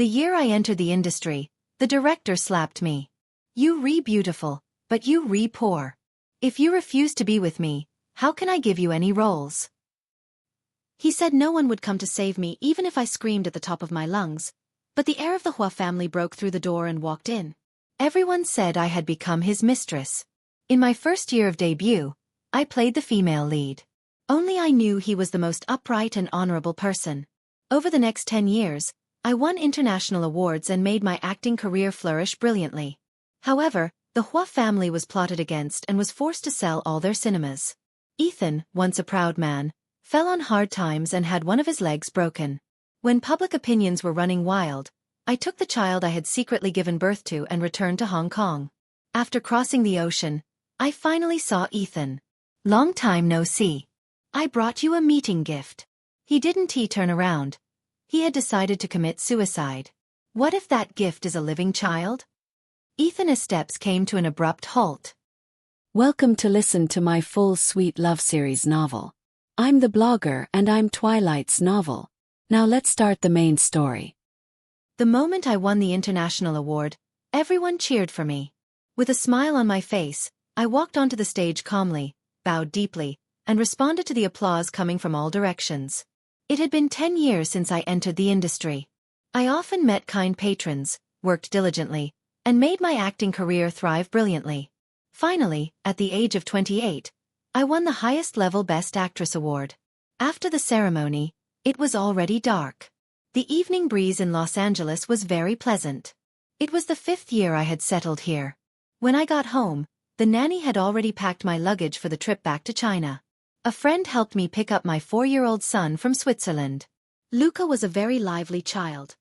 The year I entered the industry, the director slapped me. "You re-beautiful, but you re-poor. If you refuse to be with me, how can I give you any roles?" He said no one would come to save me even if I screamed at the top of my lungs, but the heir of the Hua family broke through the door and walked in. Everyone said I had become his mistress. In my first year of debut, I played the female lead. Only I knew he was the most upright and honorable person. Over the next 10 years, I won international awards and made my acting career flourish brilliantly. However, the Hua family was plotted against and was forced to sell all their cinemas. Ethan, once a proud man, fell on hard times and had one of his legs broken. When public opinions were running wild, I took the child I had secretly given birth to and returned to Hong Kong. After crossing the ocean, I finally saw Ethan. "Long time no see. I brought you a meeting gift." He didn't turn around. He had decided to commit suicide. What if that gift is a living child? Ethan's steps came to an abrupt halt. Welcome to listen to my full sweet love series novel. I'm the blogger and I'm Twilight's novel. Now let's start the main story. The moment I won the international award, everyone cheered for me. With a smile on my face, I walked onto the stage calmly, bowed deeply, and responded to the applause coming from all directions. It had been 10 years since I entered the industry. I often met kind patrons, worked diligently, and made my acting career thrive brilliantly. Finally, at the age of 28, I won the highest-level Best Actress award. After the ceremony, it was already dark. The evening breeze in Los Angeles was very pleasant. It was the 5th year I had settled here. When I got home, the nanny had already packed my luggage for the trip back to China. A friend helped me pick up my 4-year-old son from Switzerland. Luca was a very lively child.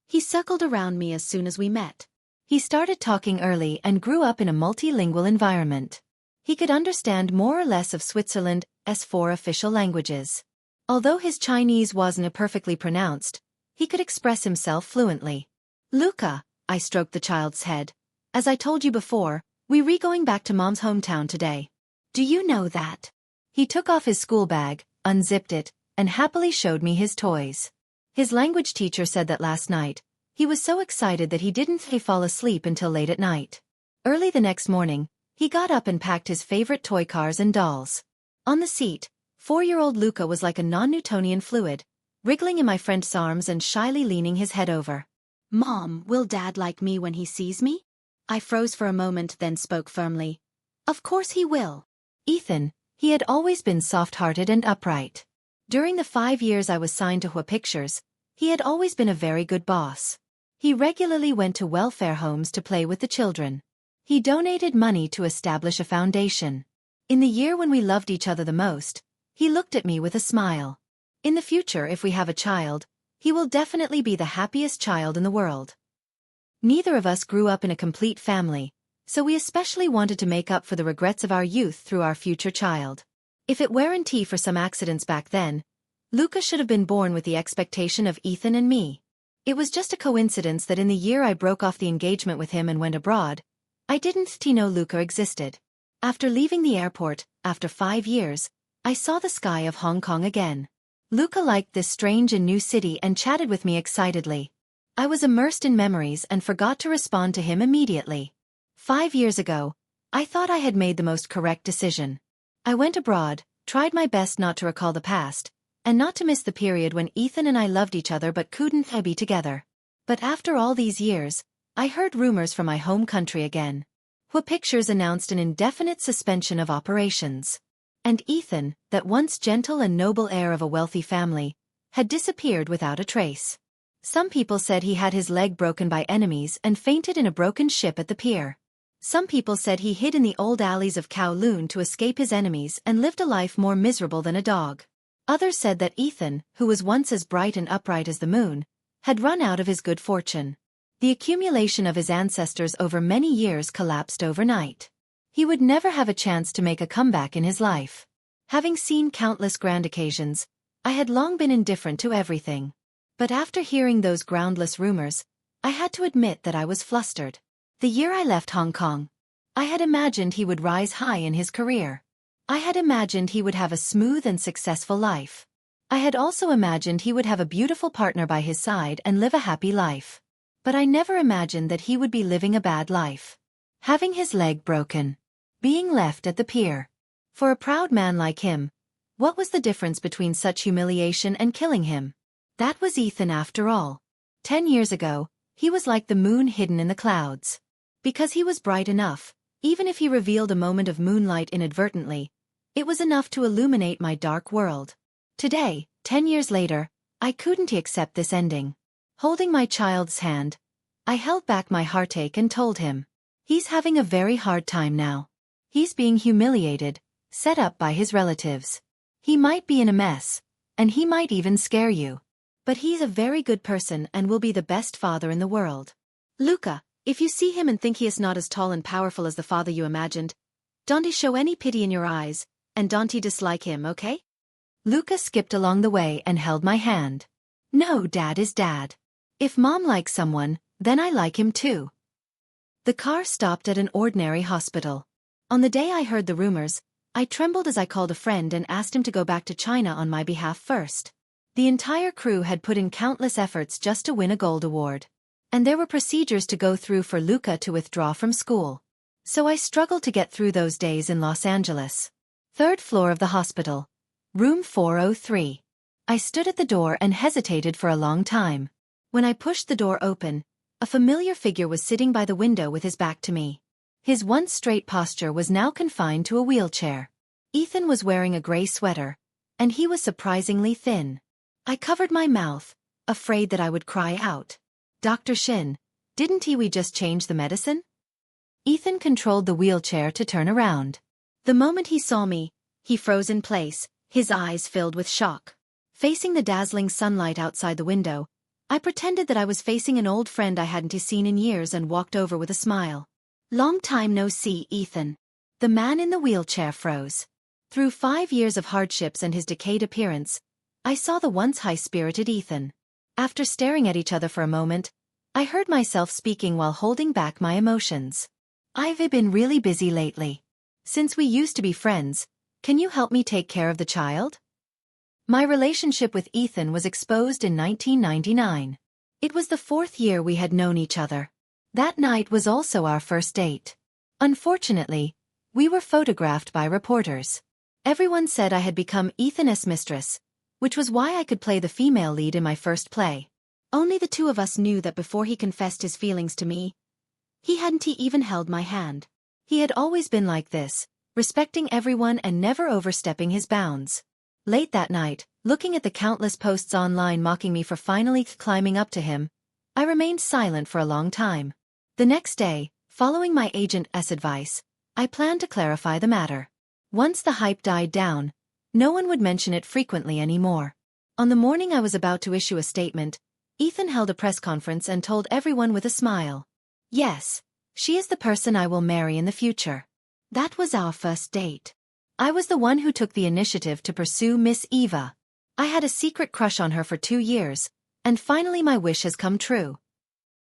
He suckled around me as soon as we met. He started talking early and grew up in a multilingual environment. He could understand more or less of Switzerland's 4 official languages. Although his Chinese wasn't perfectly pronounced, he could express himself fluently. "Luca," I stroked the child's head. "As I told you before, we're going back to Mom's hometown today. Do you know that?" He took off his school bag, unzipped it, and happily showed me his toys. His language teacher said that last night, he was so excited that he didn't fall asleep until late at night. Early the next morning, he got up and packed his favorite toy cars and dolls. On the seat, 4-year-old Luca was like a non-Newtonian fluid, wriggling in my friend's arms and shyly leaning his head over. "Mom, will Dad like me when he sees me?" I froze for a moment then spoke firmly. "Of course he will." Ethan, he had always been soft-hearted and upright. During the 5 years I was signed to Hua Pictures, he had always been a very good boss. He regularly went to welfare homes to play with the children. He donated money to establish a foundation. In the year when we loved each other the most, he looked at me with a smile. In the future, if we have a child, he will definitely be the happiest child in the world. Neither of us grew up in a complete family, so we especially wanted to make up for the regrets of our youth through our future child. If it weren't for some accidents back then, Luca should have been born with the expectation of Ethan and me. It was just a coincidence that in the year I broke off the engagement with him and went abroad, I didn't know Luca existed. After leaving the airport, after 5 years, I saw the sky of Hong Kong again. Luca liked this strange and new city and chatted with me excitedly. I was immersed in memories and forgot to respond to him immediately. 5 years ago, I thought I had made the most correct decision. I went abroad, tried my best not to recall the past, and not to miss the period when Ethan and I loved each other but couldn't be together. But after all these years, I heard rumors from my home country again. Hua Pictures announced an indefinite suspension of operations. And Ethan, that once gentle and noble heir of a wealthy family, had disappeared without a trace. Some people said he had his leg broken by enemies and fainted in a broken ship at the pier. Some people said he hid in the old alleys of Kowloon to escape his enemies and lived a life more miserable than a dog. Others said that Ethan, who was once as bright and upright as the moon, had run out of his good fortune. The accumulation of his ancestors over many years collapsed overnight. He would never have a chance to make a comeback in his life. Having seen countless grand occasions, I had long been indifferent to everything. But after hearing those groundless rumors, I had to admit that I was flustered. The year I left Hong Kong, I had imagined he would rise high in his career. I had imagined he would have a smooth and successful life. I had also imagined he would have a beautiful partner by his side and live a happy life. But I never imagined that he would be living a bad life. Having his leg broken. Being left at the pier. For a proud man like him, what was the difference between such humiliation and killing him? That was Ethan after all. 10 years ago, he was like the moon hidden in the clouds. Because he was bright enough, even if he revealed a moment of moonlight inadvertently, it was enough to illuminate my dark world. Today, 10 years later, I couldn't accept this ending. Holding my child's hand, I held back my heartache and told him. He's having a very hard time now. He's being humiliated, set up by his relatives. He might be in a mess, and he might even scare you. But he's a very good person and will be the best father in the world. Luca, if you see him and think he is not as tall and powerful as the father you imagined, don't show any pity in your eyes, and don't dislike him, okay? Luca skipped along the way and held my hand. No, Dad is Dad. If Mom likes someone, then I like him too. The car stopped at an ordinary hospital. On the day I heard the rumors, I trembled as I called a friend and asked him to go back to China on my behalf first. The entire crew had put in countless efforts just to win a gold award. And there were procedures to go through for Luca to withdraw from school. So I struggled to get through those days in Los Angeles. Third floor of the hospital. Room 403. I stood at the door and hesitated for a long time. When I pushed the door open, a familiar figure was sitting by the window with his back to me. His once straight posture was now confined to a wheelchair. Ethan was wearing a gray sweater, and he was surprisingly thin. I covered my mouth, afraid that I would cry out. Dr. Shin, didn't we just change the medicine? Ethan controlled the wheelchair to turn around. The moment he saw me, he froze in place, his eyes filled with shock. Facing the dazzling sunlight outside the window, I pretended that I was facing an old friend I hadn't seen in years and walked over with a smile. Long time no see, Ethan. The man in the wheelchair froze. Through 5 years of hardships and his decayed appearance, I saw the once high-spirited Ethan. After staring at each other for a moment, I heard myself speaking while holding back my emotions. I've been really busy lately. Since we used to be friends, can you help me take care of the child? My relationship with Ethan was exposed in 1999. It was the 4th year we had known each other. That night was also our first date. Unfortunately, we were photographed by reporters. Everyone said I had become Ethan's mistress, which was why I could play the female lead in my first play. Only the two of us knew that before he confessed his feelings to me, he hadn't even held my hand. He had always been like this, respecting everyone and never overstepping his bounds. Late that night, looking at the countless posts online mocking me for finally climbing up to him, I remained silent for a long time. The next day, following my agent's advice, I planned to clarify the matter. Once the hype died down, no one would mention it frequently anymore. On the morning I was about to issue a statement, Ethan held a press conference and told everyone with a smile. Yes, she is the person I will marry in the future. That was our first date. I was the one who took the initiative to pursue Miss Eva. I had a secret crush on her for 2 years, and finally my wish has come true.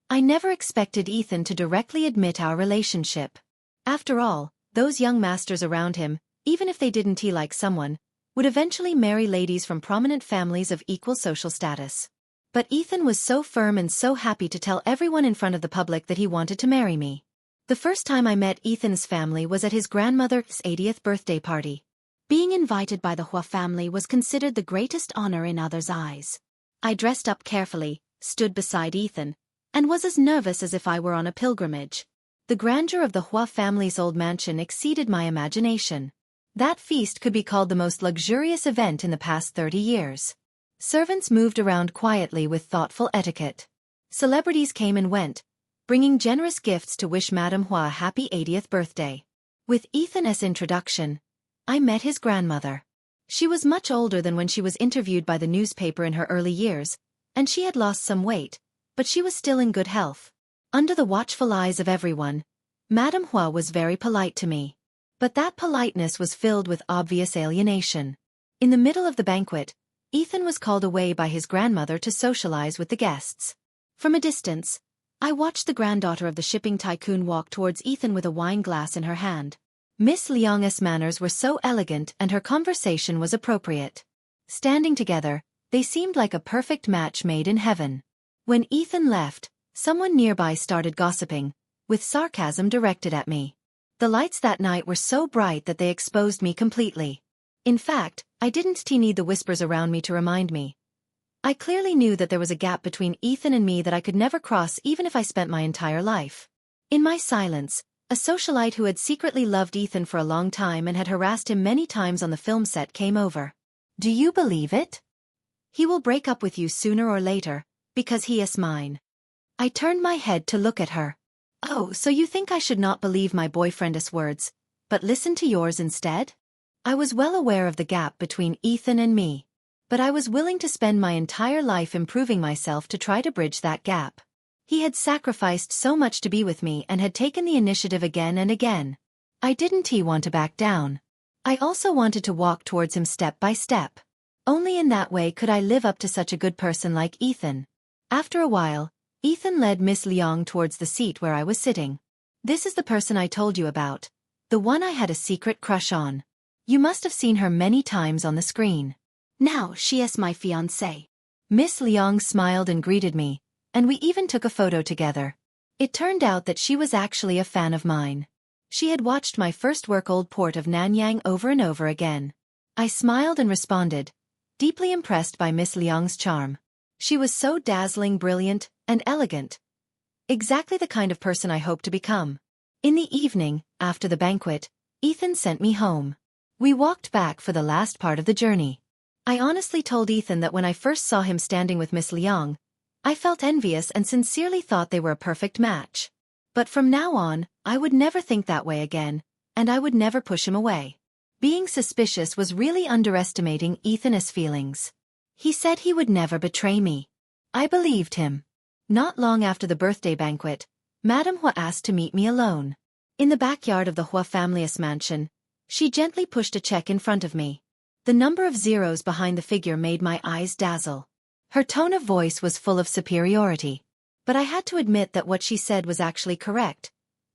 I never expected Ethan to directly admit our relationship. After all, those young masters around him, even if they didn't like someone, would eventually marry ladies from prominent families of equal social status. But Ethan was so firm and so happy to tell everyone in front of the public that he wanted to marry me. The first time I met Ethan's family was at his grandmother's 80th birthday party. Being invited by the Hua family was considered the greatest honor in others' eyes. I dressed up carefully, stood beside Ethan, and was as nervous as if I were on a pilgrimage. The grandeur of the Hua family's old mansion exceeded my imagination. That feast could be called the most luxurious event in the past 30 years. Servants moved around quietly with thoughtful etiquette. Celebrities came and went, bringing generous gifts to wish Madame Hua a happy 80th birthday. With Ethan's introduction, I met his grandmother. She was much older than when she was interviewed by the newspaper in her early years, and she had lost some weight, but she was still in good health. Under the watchful eyes of everyone, Madame Hua was very polite to me. But that politeness was filled with obvious alienation. In the middle of the banquet, Ethan was called away by his grandmother to socialize with the guests. From a distance, I watched the granddaughter of the shipping tycoon walk towards Ethan with a wine glass in her hand. Miss Liang's manners were so elegant and her conversation was appropriate. Standing together, they seemed like a perfect match made in heaven. When Ethan left, someone nearby started gossiping, with sarcasm directed at me. The lights that night were so bright that they exposed me completely. In fact, I didn't need the whispers around me to remind me. I clearly knew that there was a gap between Ethan and me that I could never cross even if I spent my entire life. In my silence, a socialite who had secretly loved Ethan for a long time and had harassed him many times on the film set came over. "Do you believe it? He will break up with you sooner or later, because he is mine." I turned my head to look at her. "Oh, so you think I should not believe my boyfriend's words, but listen to yours instead?" I was well aware of the gap between Ethan and me, but I was willing to spend my entire life improving myself to try to bridge that gap. He had sacrificed so much to be with me and had taken the initiative again and again. I didn't want to back down. I also wanted to walk towards him step by step. Only in that way could I live up to such a good person like Ethan. After a while, Ethan led Miss Leong towards the seat where I was sitting. "This is the person I told you about, the one I had a secret crush on. You must have seen her many times on the screen. Now she is my fiancée." Miss Leong smiled and greeted me, and we even took a photo together. It turned out that she was actually a fan of mine. She had watched my first work Old Port of Nanyang over and over again. I smiled and responded, deeply impressed by Miss Leong's charm. She was so dazzling, brilliant, and elegant. Exactly the kind of person I hoped to become. In the evening, after the banquet, Ethan sent me home. We walked back for the last part of the journey. I honestly told Ethan that when I first saw him standing with Miss Leong, I felt envious and sincerely thought they were a perfect match. But from now on, I would never think that way again, and I would never push him away. Being suspicious was really underestimating Ethan's feelings. He said he would never betray me. I believed him. Not long after the birthday banquet, Madame Hua asked to meet me alone. In the backyard of the Hua family's mansion, she gently pushed a check in front of me. The number of zeros behind the figure made my eyes dazzle. Her tone of voice was full of superiority. But I had to admit that what she said was actually correct.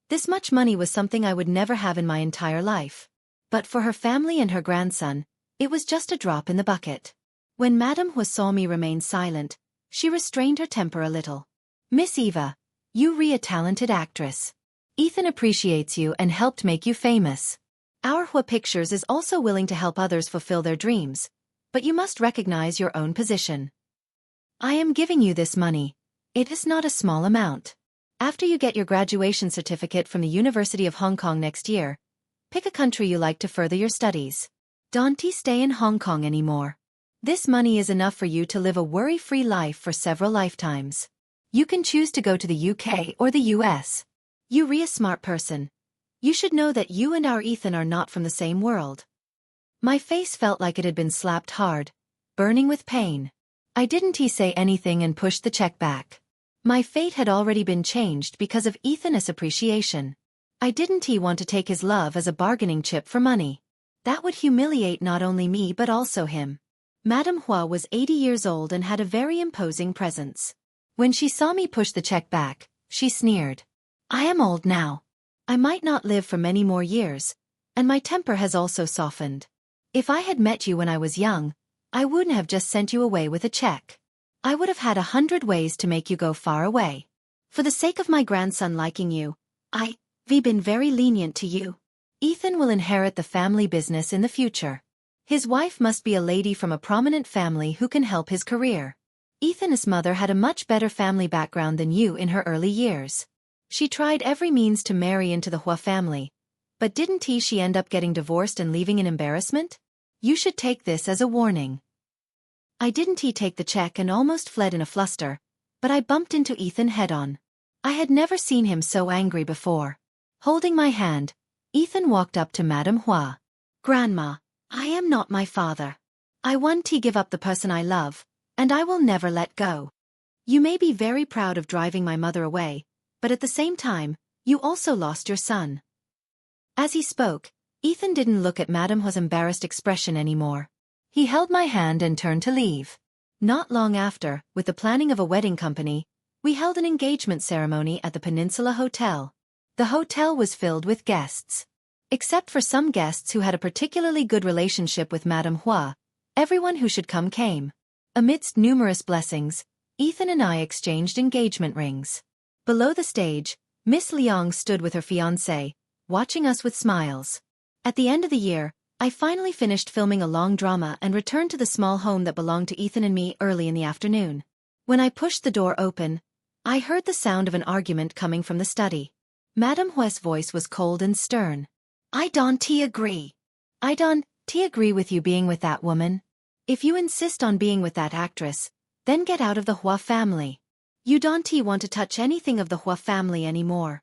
This much money was something I would never have in my entire life. But for her family and her grandson, it was just a drop in the bucket. When Madame Hua saw me remain silent, she restrained her temper a little. "Miss Eva, you're a talented actress. Ethan appreciates you and helped make you famous. Our Hua Pictures is also willing to help others fulfill their dreams, but you must recognize your own position. I am giving you this money. It is not a small amount. After you get your graduation certificate from the University of Hong Kong next year, pick a country you like to further your studies. Don't stay in Hong Kong anymore. This money is enough for you to live a worry-free life for several lifetimes. You can choose to go to the UK or the US. You're a smart person. You should know that you and our Ethan are not from the same world." My face felt like it had been slapped hard, burning with pain. I didn't say anything and pushed the check back. My fate had already been changed because of Ethan's appreciation. I didn't want to take his love as a bargaining chip for money. That would humiliate not only me but also him. Madame Hua was 80 years old and had a very imposing presence. When she saw me push the check back, she sneered. "I am old now. I might not live for many more years, and my temper has also softened. If I had met you when I was young, I wouldn't have just sent you away with a check. I would have had 100 ways to make you go far away. For the sake of my grandson liking you, I've been very lenient to you. Ethan will inherit the family business in the future. His wife must be a lady from a prominent family who can help his career. Ethan's mother had a much better family background than you in her early years. She tried every means to marry into the Hua family, but didn't she end up getting divorced and leaving in embarrassment? You should take this as a warning." I didn't take the check and almost fled in a fluster, but I bumped into Ethan head-on. I had never seen him so angry before. Holding my hand, Ethan walked up to Madame Hua. "Grandma, I am not my father. I want to give up the person I love, and I will never let go. You may be very proud of driving my mother away, but at the same time, you also lost your son." As he spoke, Ethan didn't look at Madame Hua's embarrassed expression anymore. He held my hand and turned to leave. Not long after, with the planning of a wedding company, we held an engagement ceremony at the Peninsula Hotel. The hotel was filled with guests. Except for some guests who had a particularly good relationship with Madame Hua, Everyone who should come came. Amidst numerous blessings, Ethan and I exchanged engagement rings. Below the stage, Miss Liang stood with her fiancé, watching us with smiles. At the end of the year, I finally finished filming a long drama and returned to the small home that belonged to Ethan and me early in the afternoon. When I pushed the door open, I heard the sound of an argument coming from the study. Madame Hue's voice was cold and stern. I don't agree. I don't agree with you being with that woman. If you insist on being with that actress, then get out of the Hua family. You don't want to touch anything of the Hua family anymore.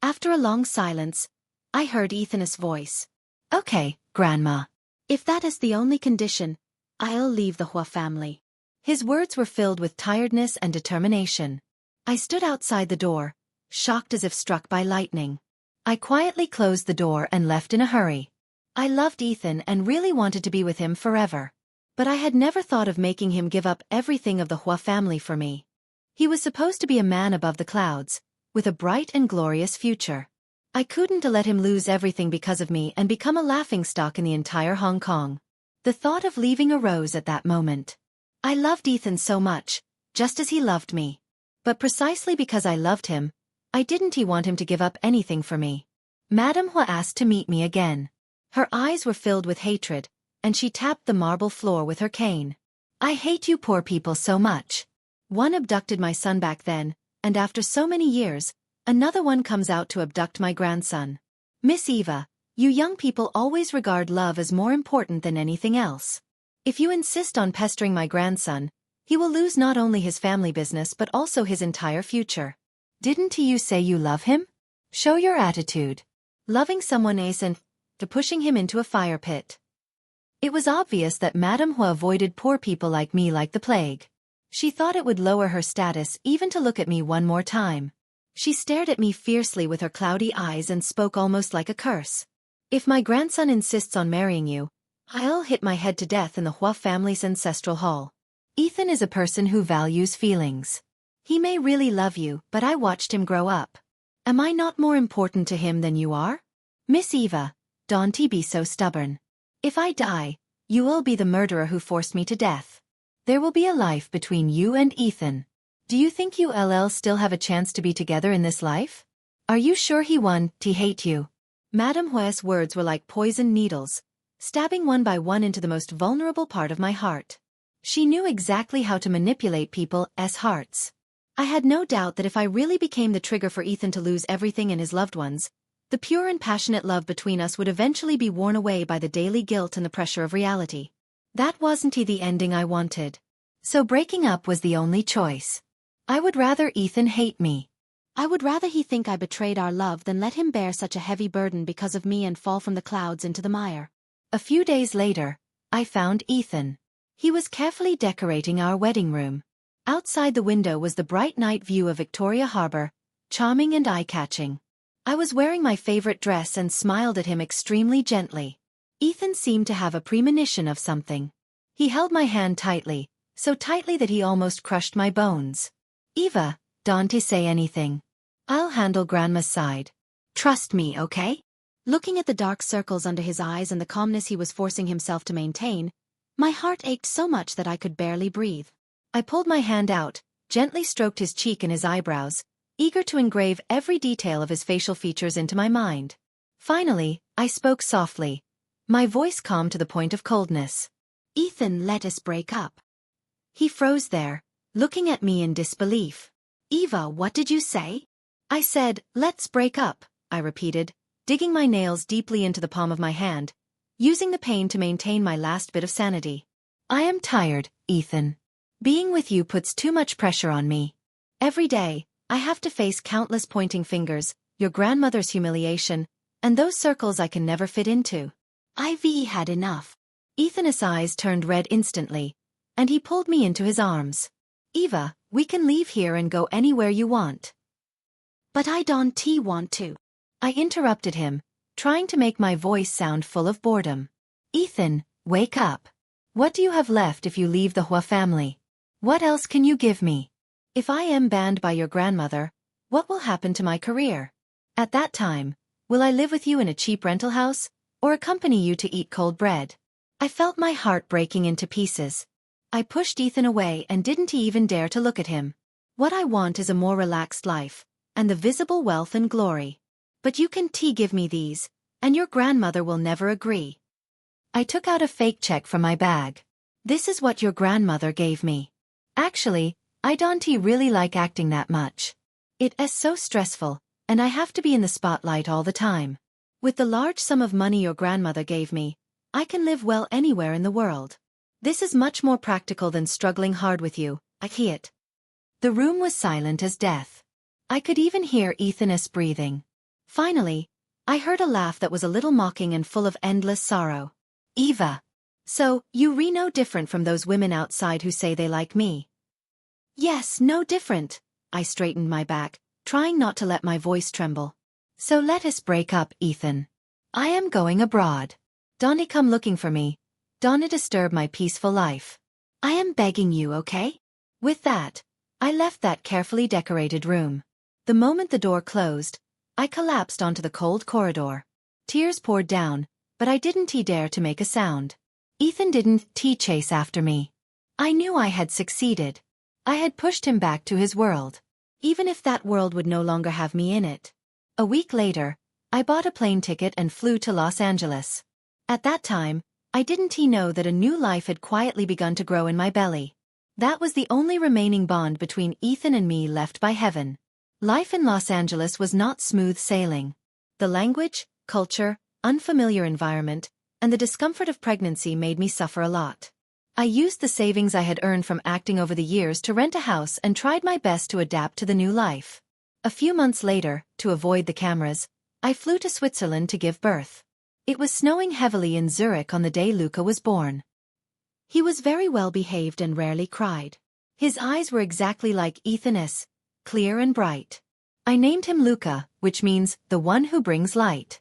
After a long silence, I heard Ethan's voice. Okay, Grandma. If that is the only condition, I'll leave the Hua family. His words were filled with tiredness and determination. I stood outside the door, shocked as if struck by lightning. I quietly closed the door and left in a hurry. I loved Ethan and really wanted to be with him forever. But I had never thought of making him give up everything of the Hua family for me. He was supposed to be a man above the clouds, with a bright and glorious future. I couldn't let him lose everything because of me and become a laughingstock in the entire Hong Kong. The thought of leaving arose at that moment. I loved Ethan so much, just as he loved me. But precisely because I loved him, I didn't want him to give up anything for me. Madame Hua asked to meet me again. Her eyes were filled with hatred, and she tapped the marble floor with her cane. I hate you poor people so much. One abducted my son back then, and after so many years, another one comes out to abduct my grandson. Miss Eva, you young people always regard love as more important than anything else. If you insist on pestering my grandson, he will lose not only his family business but also his entire future. Didn't you say you love him? Show your attitude. Loving someone isn't to pushing him into a fire pit. It was obvious that Madame Hua avoided poor people like me like the plague. She thought it would lower her status even to look at me one more time. She stared at me fiercely with her cloudy eyes and spoke almost like a curse. If my grandson insists on marrying you, I'll hit my head to death in the Hua family's ancestral hall. Ethan is a person who values feelings. He may really love you, but I watched him grow up. Am I not more important to him than you are? Miss Eva, don't be so stubborn. If I die, you will be the murderer who forced me to death. There will be a life between you and Ethan. Do you think you'll still have a chance to be together in this life? Are you sure he won to hate you? Madame Hue's words were like poisoned needles, stabbing one by one into the most vulnerable part of my heart. She knew exactly how to manipulate people's hearts. I had no doubt that if I really became the trigger for Ethan to lose everything and his loved ones, the pure and passionate love between us would eventually be worn away by the daily guilt and the pressure of reality. That wasn't the ending I wanted. So breaking up was the only choice. I would rather Ethan hate me. I would rather he think I betrayed our love than let him bear such a heavy burden because of me and fall from the clouds into the mire. A few days later, I found Ethan. He was carefully decorating our wedding room. Outside the window was the bright night view of Victoria Harbour, charming and eye-catching. I was wearing my favorite dress and smiled at him extremely gently. Ethan seemed to have a premonition of something. He held my hand tightly, so tightly that he almost crushed my bones. Eva, don't say anything. I'll handle Grandma's side. Trust me, okay? Looking at the dark circles under his eyes and the calmness he was forcing himself to maintain, my heart ached so much that I could barely breathe. I pulled my hand out, gently stroked his cheek and his eyebrows, eager to engrave every detail of his facial features into my mind. Finally, I spoke softly, my voice calm to the point of coldness. Ethan, let us break up. He froze there, looking at me in disbelief. Eva, what did you say? I said, let's break up, I repeated, digging my nails deeply into the palm of my hand, using the pain to maintain my last bit of sanity. I am tired, Ethan. Being with you puts too much pressure on me. Every day, I have to face countless pointing fingers, your grandmother's humiliation, and those circles I can never fit into. I've had enough. Ethan's eyes turned red instantly, and he pulled me into his arms. Eva, we can leave here and go anywhere you want. But I don't want to. I interrupted him, trying to make my voice sound full of boredom. Ethan, wake up. What do you have left if you leave the Hua family? What else can you give me? If I am banned by your grandmother, what will happen to my career? At that time, will I live with you in a cheap rental house, or accompany you to eat cold bread? I felt my heart breaking into pieces. I pushed Ethan away and didn't even dare to look at him. What I want is a more relaxed life, and the visible wealth and glory. But you can give me these, and your grandmother will never agree. I took out a fake check from my bag. This is what your grandmother gave me. Actually, I don't really like acting that much. It is so stressful, and I have to be in the spotlight all the time. With the large sum of money your grandmother gave me, I can live well anywhere in the world. This is much more practical than struggling hard with you, I hear it. The room was silent as death. I could even hear Ethan's breathing. Finally, I heard a laugh that was a little mocking and full of endless sorrow. Eva. So, you no different from those women outside who say they like me. Yes, no different. I straightened my back, trying not to let my voice tremble. So let us break up, Ethan. I am going abroad. Don't come looking for me. Don't disturb my peaceful life. I am begging you, okay? With that, I left that carefully decorated room. The moment the door closed, I collapsed onto the cold corridor. Tears poured down, but I didn't dare to make a sound. Ethan didn't chase after me. I knew I had succeeded. I had pushed him back to his world, even if that world would no longer have me in it. A week later, I bought a plane ticket and flew to Los Angeles. At that time, I didn't know that a new life had quietly begun to grow in my belly. That was the only remaining bond between Ethan and me left by heaven. Life in Los Angeles was not smooth sailing. The language, culture, unfamiliar environment, and the discomfort of pregnancy made me suffer a lot. I used the savings I had earned from acting over the years to rent a house and tried my best to adapt to the new life. A few months later, to avoid the cameras, I flew to Switzerland to give birth. It was snowing heavily in Zurich on the day Luca was born. He was very well behaved and rarely cried. His eyes were exactly like Ethan's, clear and bright. I named him Luca, which means the one who brings light.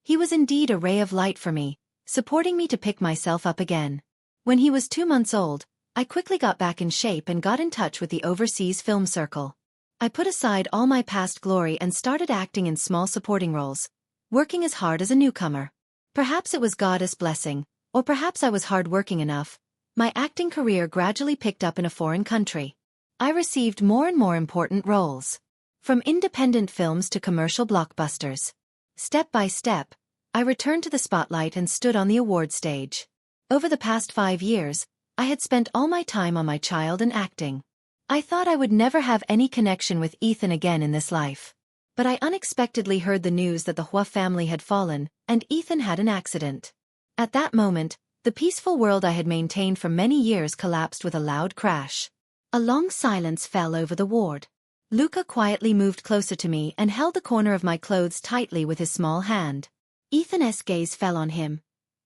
He was indeed a ray of light for me, supporting me to pick myself up again. When he was 2 months old, I quickly got back in shape and got in touch with the overseas film circle. I put aside all my past glory and started acting in small supporting roles, working as hard as a newcomer. Perhaps it was God's blessing, or perhaps I was hard-working enough. My acting career gradually picked up in a foreign country. I received more and more important roles, from independent films to commercial blockbusters. Step by step, I returned to the spotlight and stood on the award stage. Over the past 5 years, I had spent all my time on my child and acting. I thought I would never have any connection with Ethan again in this life. But I unexpectedly heard the news that the Hua family had fallen, and Ethan had an accident. At that moment, the peaceful world I had maintained for many years collapsed with a loud crash. A long silence fell over the ward. Luca quietly moved closer to me and held the corner of my clothes tightly with his small hand. Ethan's gaze fell on him,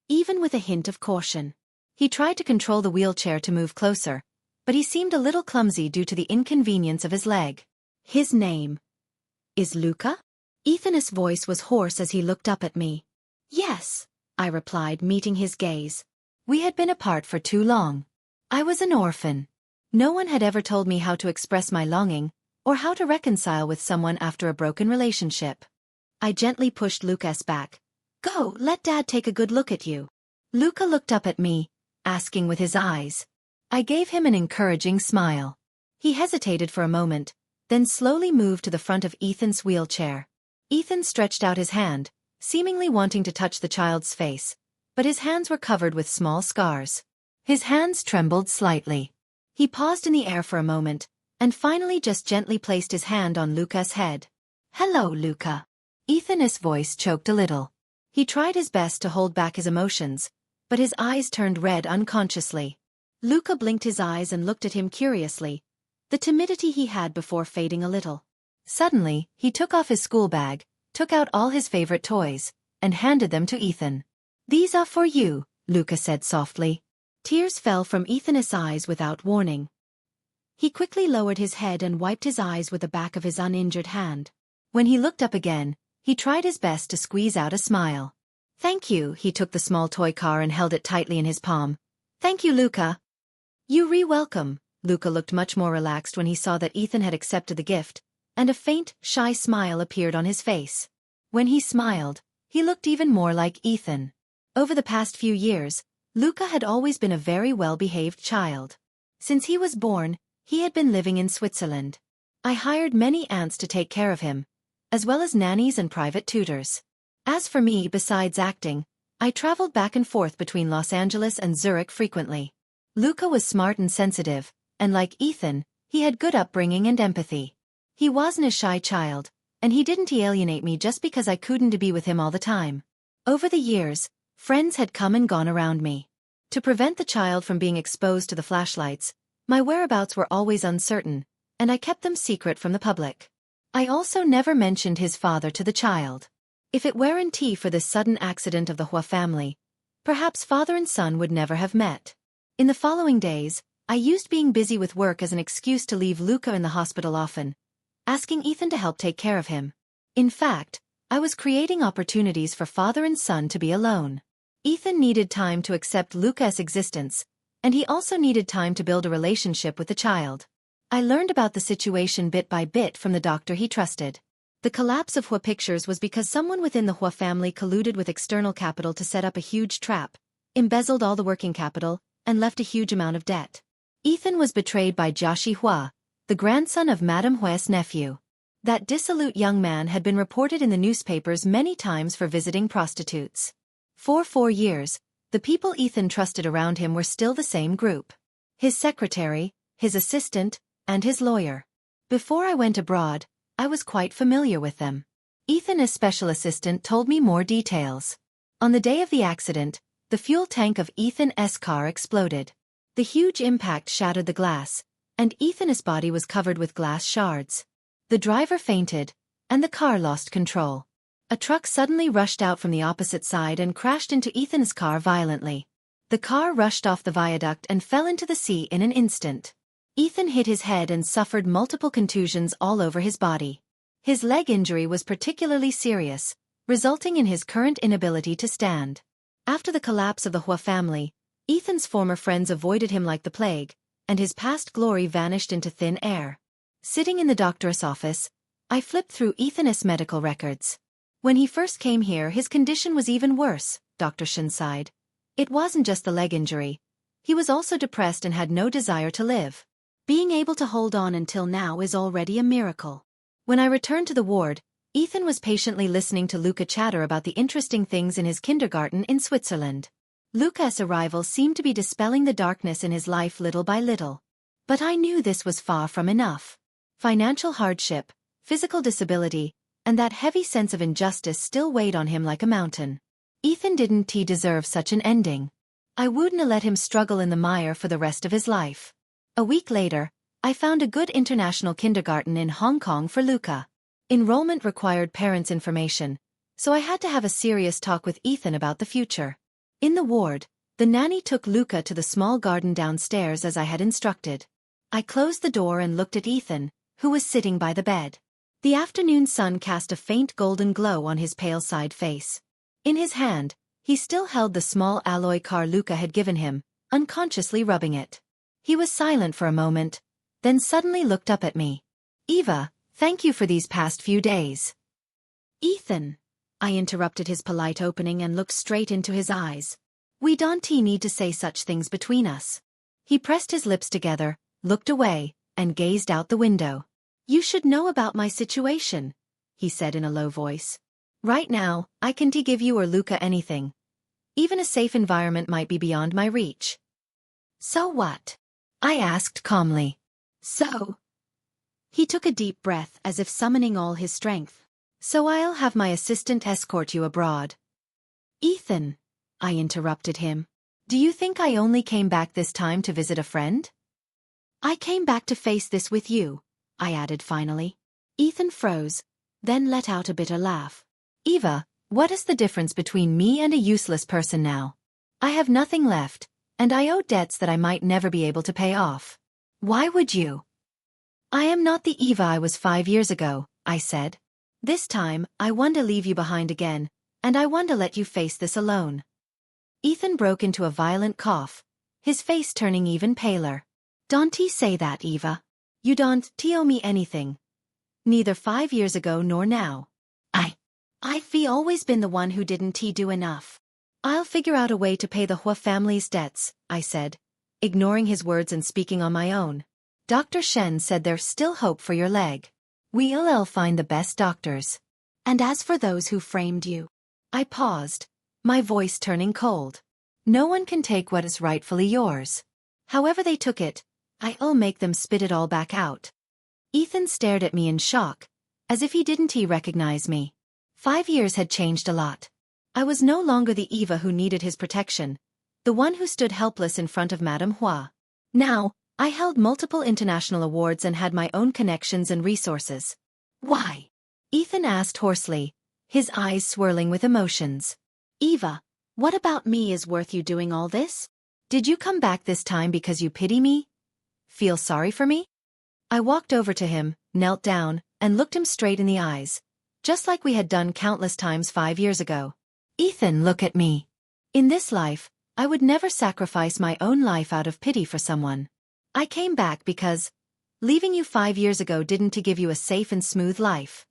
even with a hint of caution. He tried to control the wheelchair to move closer, but he seemed a little clumsy due to the inconvenience of his leg. His name is Luca? Ethan's voice was hoarse as he looked up at me. Yes, I replied, meeting his gaze. We had been apart for too long. I was an orphan. No one had ever told me how to express my longing, or how to reconcile with someone after a broken relationship. I gently pushed Luca's back. Go, let Dad take a good look at you. Luca looked up at me, asking with his eyes. I gave him an encouraging smile. He hesitated for a moment, then slowly moved to the front of Ethan's wheelchair. Ethan stretched out his hand, seemingly wanting to touch the child's face, but his hands were covered with small scars. His hands trembled slightly. He paused in the air for a moment, and finally just gently placed his hand on Luca's head. Hello, Luca. Ethan's voice choked a little. He tried his best to hold back his emotions, but his eyes turned red unconsciously. Luca blinked his eyes and looked at him curiously, the timidity he had before fading a little. Suddenly, he took off his school bag, took out all his favorite toys, and handed them to Ethan. These are for you, Luca said softly. Tears fell from Ethan's eyes without warning. He quickly lowered his head and wiped his eyes with the back of his uninjured hand. When he looked up again, he tried his best to squeeze out a smile. Thank you, he took the small toy car and held it tightly in his palm. Thank you, Luca. You're welcome. Luca looked much more relaxed when he saw that Ethan had accepted the gift, and a faint, shy smile appeared on his face. When he smiled, he looked even more like Ethan. Over the past few years, Luca had always been a very well-behaved child. Since he was born, he had been living in Switzerland. I hired many aunts to take care of him, as well as nannies and private tutors. As for me, besides acting, I traveled back and forth between Los Angeles and Zurich frequently. Luca was smart and sensitive, and like Ethan, he had good upbringing and empathy. He wasn't a shy child, and he didn't alienate me just because I couldn't be with him all the time. Over the years, friends had come and gone around me. To prevent the child from being exposed to the flashlights, my whereabouts were always uncertain, and I kept them secret from the public. I also never mentioned his father to the child. If it weren't for this sudden accident of the Hua family, perhaps father and son would never have met. In the following days, I used being busy with work as an excuse to leave Luca in the hospital often, asking Ethan to help take care of him. In fact, I was creating opportunities for father and son to be alone. Ethan needed time to accept Luca's existence, and he also needed time to build a relationship with the child. I learned about the situation bit by bit from the doctor he trusted. The collapse of Hua Pictures was because someone within the Hua family colluded with external capital to set up a huge trap, embezzled all the working capital, and left a huge amount of debt. Ethan was betrayed by Jiaxi Hua, the grandson of Madame Hua's nephew. That dissolute young man had been reported in the newspapers many times for visiting prostitutes. For 4 years, the people Ethan trusted around him were still the same group. His secretary, his assistant, and his lawyer. Before I went abroad, I was quite familiar with them. Ethan's special assistant told me more details. On the day of the accident, the fuel tank of Ethan's car exploded. The huge impact shattered the glass, and Ethan's body was covered with glass shards. The driver fainted, and the car lost control. A truck suddenly rushed out from the opposite side and crashed into Ethan's car violently. The car rushed off the viaduct and fell into the sea in an instant. Ethan hit his head and suffered multiple contusions all over his body. His leg injury was particularly serious, resulting in his current inability to stand. After the collapse of the Hua family, Ethan's former friends avoided him like the plague, and his past glory vanished into thin air. Sitting in the doctor's office, I flipped through Ethan's medical records. When he first came here, his condition was even worse, Dr. Shin sighed. It wasn't just the leg injury. He was also depressed and had no desire to live. Being able to hold on until now is already a miracle. When I returned to the ward, Ethan was patiently listening to Luca chatter about the interesting things in his kindergarten in Switzerland. Luca's arrival seemed to be dispelling the darkness in his life little by little. But I knew this was far from enough. Financial hardship, physical disability, and that heavy sense of injustice still weighed on him like a mountain. Ethan didn't deserve such an ending. I wouldn't let him struggle in the mire for the rest of his life. A week later, I found a good international kindergarten in Hong Kong for Luca. Enrollment required parents' information, so I had to have a serious talk with Ethan about the future. In the ward, the nanny took Luca to the small garden downstairs as I had instructed. I closed the door and looked at Ethan, who was sitting by the bed. The afternoon sun cast a faint golden glow on his pale side face. In his hand, he still held the small alloy car Luca had given him, unconsciously rubbing it. He was silent for a moment, then suddenly looked up at me. "Eva, thank you for these past few days." "Ethan," I interrupted his polite opening and looked straight into his eyes. "We don't need to say such things between us." He pressed his lips together, looked away, and gazed out the window. "You should know about my situation," he said in a low voice. "Right now, I can't give you or Luca anything. Even a safe environment might be beyond my reach." "So what?" I asked calmly. "So?" He took a deep breath as if summoning all his strength. "So I'll have my assistant escort you abroad." "Ethan," I interrupted him. "Do you think I only came back this time to visit a friend?" "I came back to face this with you," I added finally. Ethan froze, then let out a bitter laugh. "Eva, what is the difference between me and a useless person now? I have nothing left, and I owe debts that I might never be able to pay off. Why would you?" "I am not the Eva I was 5 years ago," I said. "This time, I want to leave you behind again, and I want to let you face this alone." Ethan broke into a violent cough, his face turning even paler. "Don't say that, Eva. You don't owe me anything. Neither 5 years ago nor now. I've always been the one who didn't do enough. I'll figure out a way to pay the Hua family's debts, I said, ignoring his words and speaking on my own. Dr. Shen said there's still hope for your leg. We'll find the best doctors. And as for those who framed you. I paused, my voice turning cold. No one can take what is rightfully yours. However they took it, I'll make them spit it all back out. Ethan stared at me in shock, as if he didn't recognize me. 5 years had changed a lot. I was no longer the Eva who needed his protection, the one who stood helpless in front of Madame Hua. Now, I held multiple international awards and had my own connections and resources. Why? Ethan asked hoarsely, his eyes swirling with emotions. Eva, what about me is worth you doing all this? Did you come back this time because you pity me? Feel sorry for me? I walked over to him, knelt down, and looked him straight in the eyes, just like we had done countless times 5 years ago. Ethan, look at me. In this life, I would never sacrifice my own life out of pity for someone. I came back because leaving you 5 years ago didn't to give you a safe and smooth life.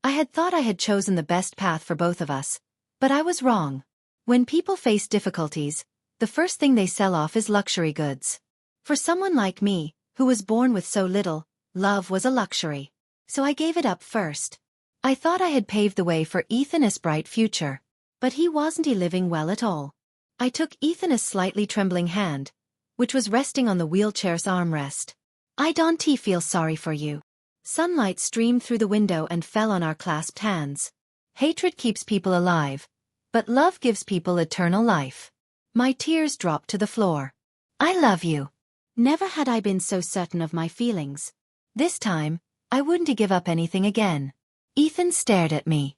I had thought I had chosen the best path for both of us, but I was wrong. When people face difficulties, the first thing they sell off is luxury goods. For someone like me, who was born with so little, love was a luxury. So I gave it up first. I thought I had paved the way for Ethan's bright future. But he wasn't living well at all. I took Ethan's slightly trembling hand, which was resting on the wheelchair's armrest. I don't feel sorry for you. Sunlight streamed through the window and fell on our clasped hands. Hatred keeps people alive, but love gives people eternal life. My tears dropped to the floor. I love you. Never had I been so certain of my feelings. This time, I wouldn't give up anything again. Ethan stared at me.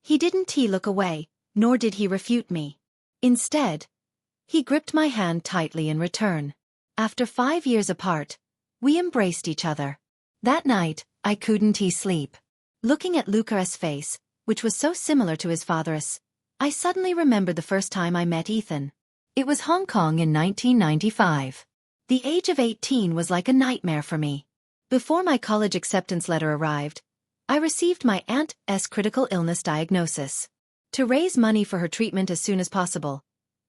He didn't look away, nor did he refute me. Instead, he gripped my hand tightly in return. After 5 years apart, we embraced each other. That night, I couldn't sleep. Looking at Luca's face, which was so similar to his father's, I suddenly remembered the first time I met Ethan. It was Hong Kong in 1995. The age of 18 was like a nightmare for me. Before my college acceptance letter arrived, I received my aunt's critical illness diagnosis. To raise money for her treatment as soon as possible,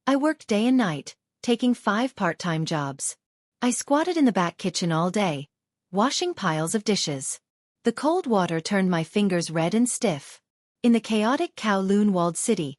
I worked day and night, taking 5 part-time jobs. I squatted in the back kitchen all day, washing piles of dishes. The cold water turned my fingers red and stiff. In the chaotic Kowloon-walled city,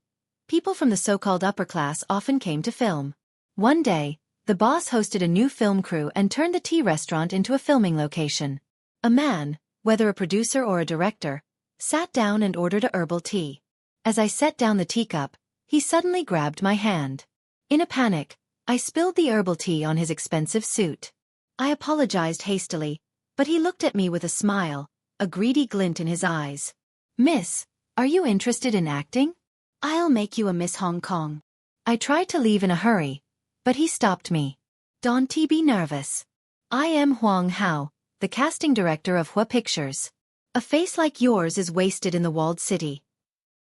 people from the so-called upper class often came to film. One day, the boss hosted a new film crew and turned the tea restaurant into a filming location. A man, whether a producer or a director, sat down and ordered a herbal tea. As I set down the teacup, he suddenly grabbed my hand. In a panic, I spilled the herbal tea on his expensive suit. I apologized hastily, but he looked at me with a smile, a greedy glint in his eyes. Miss, are you interested in acting? I'll make you a Miss Hong Kong. I tried to leave in a hurry, but he stopped me. Don't be nervous. I am Huang Hao, the casting director of Hua Pictures. A face like yours is wasted in the walled city.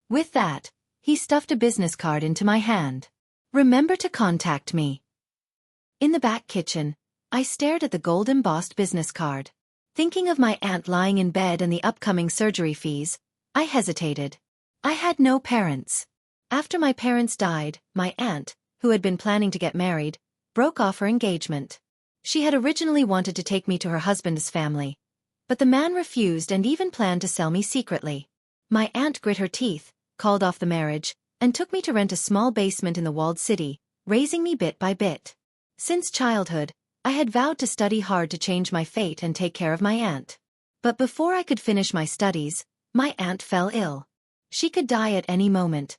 With that, he stuffed a business card into my hand. Remember to contact me. In the back kitchen, I stared at the gold-embossed business card. Thinking of my aunt lying in bed and the upcoming surgery fees, I hesitated. I had no parents. After my parents died, my aunt, who had been planning to get married, broke off her engagement. She had originally wanted to take me to her husband's family, but the man refused and even planned to sell me secretly. My aunt grit her teeth, called off the marriage, and took me to rent a small basement in the walled city, raising me bit by bit. Since childhood, I had vowed to study hard to change my fate and take care of my aunt. But before I could finish my studies, my aunt fell ill. She could die at any moment.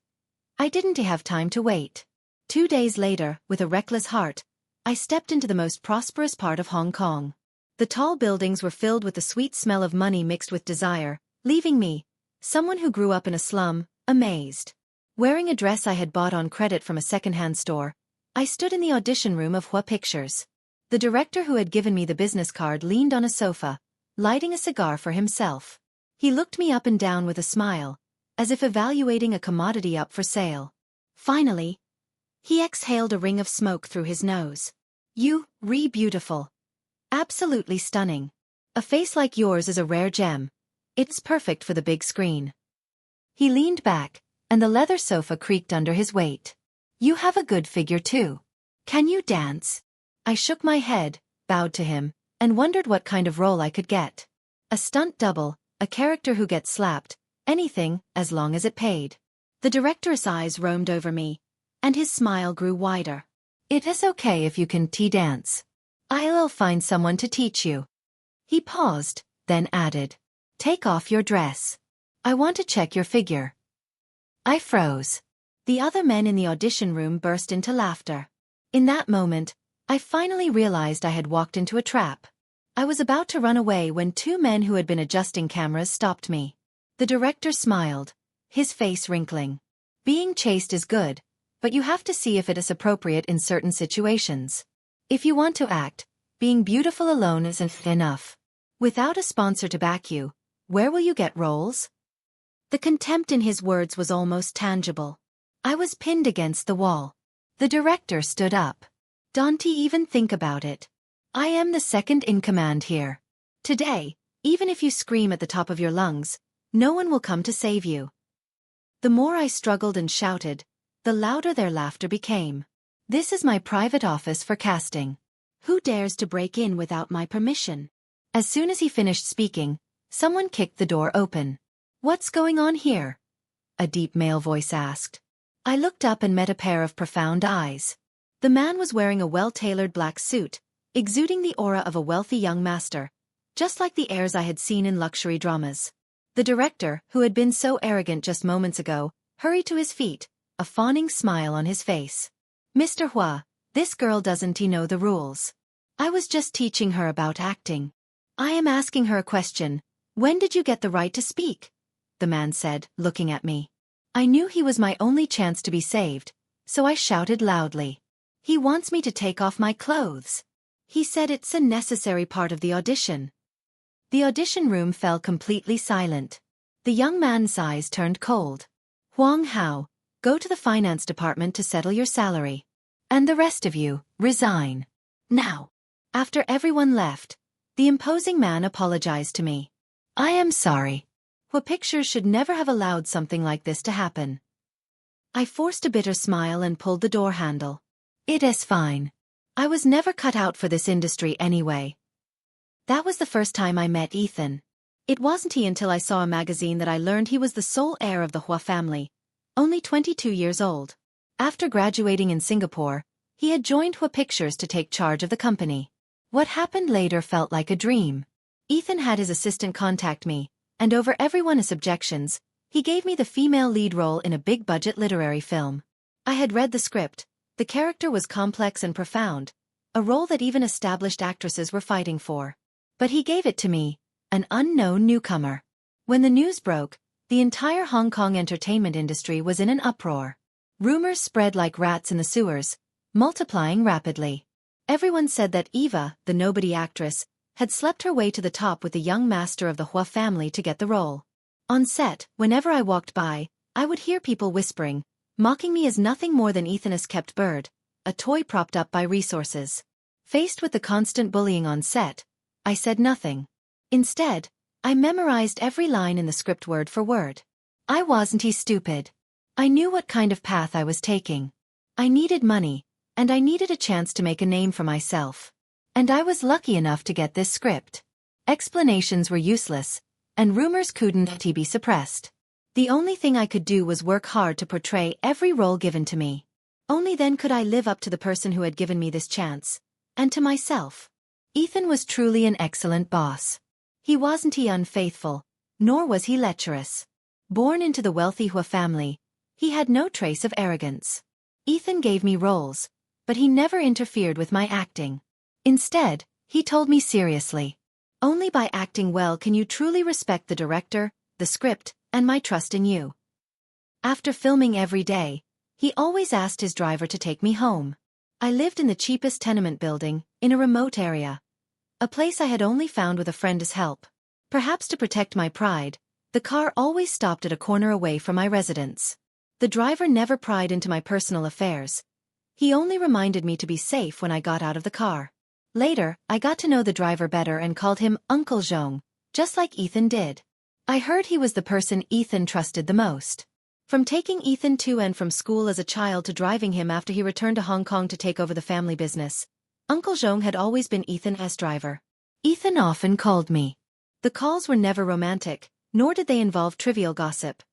I didn't have time to wait. 2 days later, with a reckless heart, I stepped into the most prosperous part of Hong Kong. The tall buildings were filled with the sweet smell of money mixed with desire, leaving me, someone who grew up in a slum, amazed. Wearing a dress I had bought on credit from a second-hand store, I stood in the audition room of Hua Pictures. The director who had given me the business card leaned on a sofa, lighting a cigar for himself. He looked me up and down with a smile, as if evaluating a commodity up for sale. Finally, he exhaled a ring of smoke through his nose. You, beautiful. Absolutely stunning. A face like yours is a rare gem. It's perfect for the big screen. He leaned back, and the leather sofa creaked under his weight. You have a good figure too. Can you dance? I shook my head, bowed to him, and wondered what kind of role I could get. A stunt double, a character who gets slapped, anything, as long as it paid. The director's eyes roamed over me, and his smile grew wider. It is okay if you can dance. I'll find someone to teach you. He paused, then added, take off your dress. I want to check your figure. I froze. The other men in the audition room burst into laughter. In that moment, I finally realized I had walked into a trap. I was about to run away when two men who had been adjusting cameras stopped me. The director smiled, his face wrinkling. Being chased is good, but you have to see if it is appropriate in certain situations. If you want to act, being beautiful alone isn't enough. Without a sponsor to back you, where will you get roles? The contempt in his words was almost tangible. I was pinned against the wall. The director stood up. Don't even think about it. I am the second in command here. Today, even if you scream at the top of your lungs, no one will come to save you. The more I struggled and shouted, the louder their laughter became. This is my private office for casting. Who dares to break in without my permission? As soon as he finished speaking, someone kicked the door open. What's going on here? A deep male voice asked. I looked up and met a pair of profound eyes. The man was wearing a well-tailored black suit, exuding the aura of a wealthy young master, just like the heirs I had seen in luxury dramas. The director, who had been so arrogant just moments ago, hurried to his feet, a fawning smile on his face. Mr. Hua, this girl doesn't know the rules. I was just teaching her about acting. I am asking her a question. When did you get the right to speak? The man said, looking at me. I knew he was my only chance to be saved, so I shouted loudly. He wants me to take off my clothes. He said it's a necessary part of the audition. The audition room fell completely silent. The young man's eyes turned cold. Huang Hao, go to the finance department to settle your salary. And the rest of you, resign. Now. After everyone left, the imposing man apologized to me. I am sorry. Hua Pictures should never have allowed something like this to happen. I forced a bitter smile and pulled the door handle. It is fine. I was never cut out for this industry anyway. That was the first time I met Ethan. It wasn't until I saw a magazine that I learned he was the sole heir of the Hua family, only 22 years old. After graduating in Singapore, he had joined Hua Pictures to take charge of the company. What happened later felt like a dream. Ethan had his assistant contact me, and over everyone's objections, he gave me the female lead role in a big-budget literary film. I had read the script. The character was complex and profound, a role that even established actresses were fighting for. But he gave it to me, an unknown newcomer. When the news broke, the entire Hong Kong entertainment industry was in an uproar. Rumors spread like rats in the sewers, multiplying rapidly. Everyone said that Eva, the nobody actress, had slept her way to the top with the young master of the Hua family to get the role. On set, whenever I walked by, I would hear people whispering, mocking me as nothing more than Ethan's kept bird, a toy propped up by resources. Faced with the constant bullying on set, I said nothing. Instead, I memorized every line in the script word for word. I wasn't stupid. I knew what kind of path I was taking. I needed money, and I needed a chance to make a name for myself. And I was lucky enough to get this script. Explanations were useless, and rumors couldn't be suppressed. The only thing I could do was work hard to portray every role given to me. Only then could I live up to the person who had given me this chance, and to myself. Ethan was truly an excellent boss. He wasn't unfaithful, nor was he lecherous. Born into the wealthy Hua family, he had no trace of arrogance. Ethan gave me roles, but he never interfered with my acting. Instead, he told me seriously, only by acting well can you truly respect the director, the script, and my trust in you. After filming every day, he always asked his driver to take me home. I lived in the cheapest tenement building, in a remote area. A place I had only found with a friend's help. Perhaps to protect my pride, the car always stopped at a corner away from my residence. The driver never pried into my personal affairs. He only reminded me to be safe when I got out of the car. Later, I got to know the driver better and called him Uncle Zhong, just like Ethan did. I heard he was the person Ethan trusted the most. From taking Ethan to and from school as a child to driving him after he returned to Hong Kong to take over the family business, Uncle Zhong had always been Ethan's driver. Ethan often called me. The calls were never romantic, nor did they involve trivial gossip.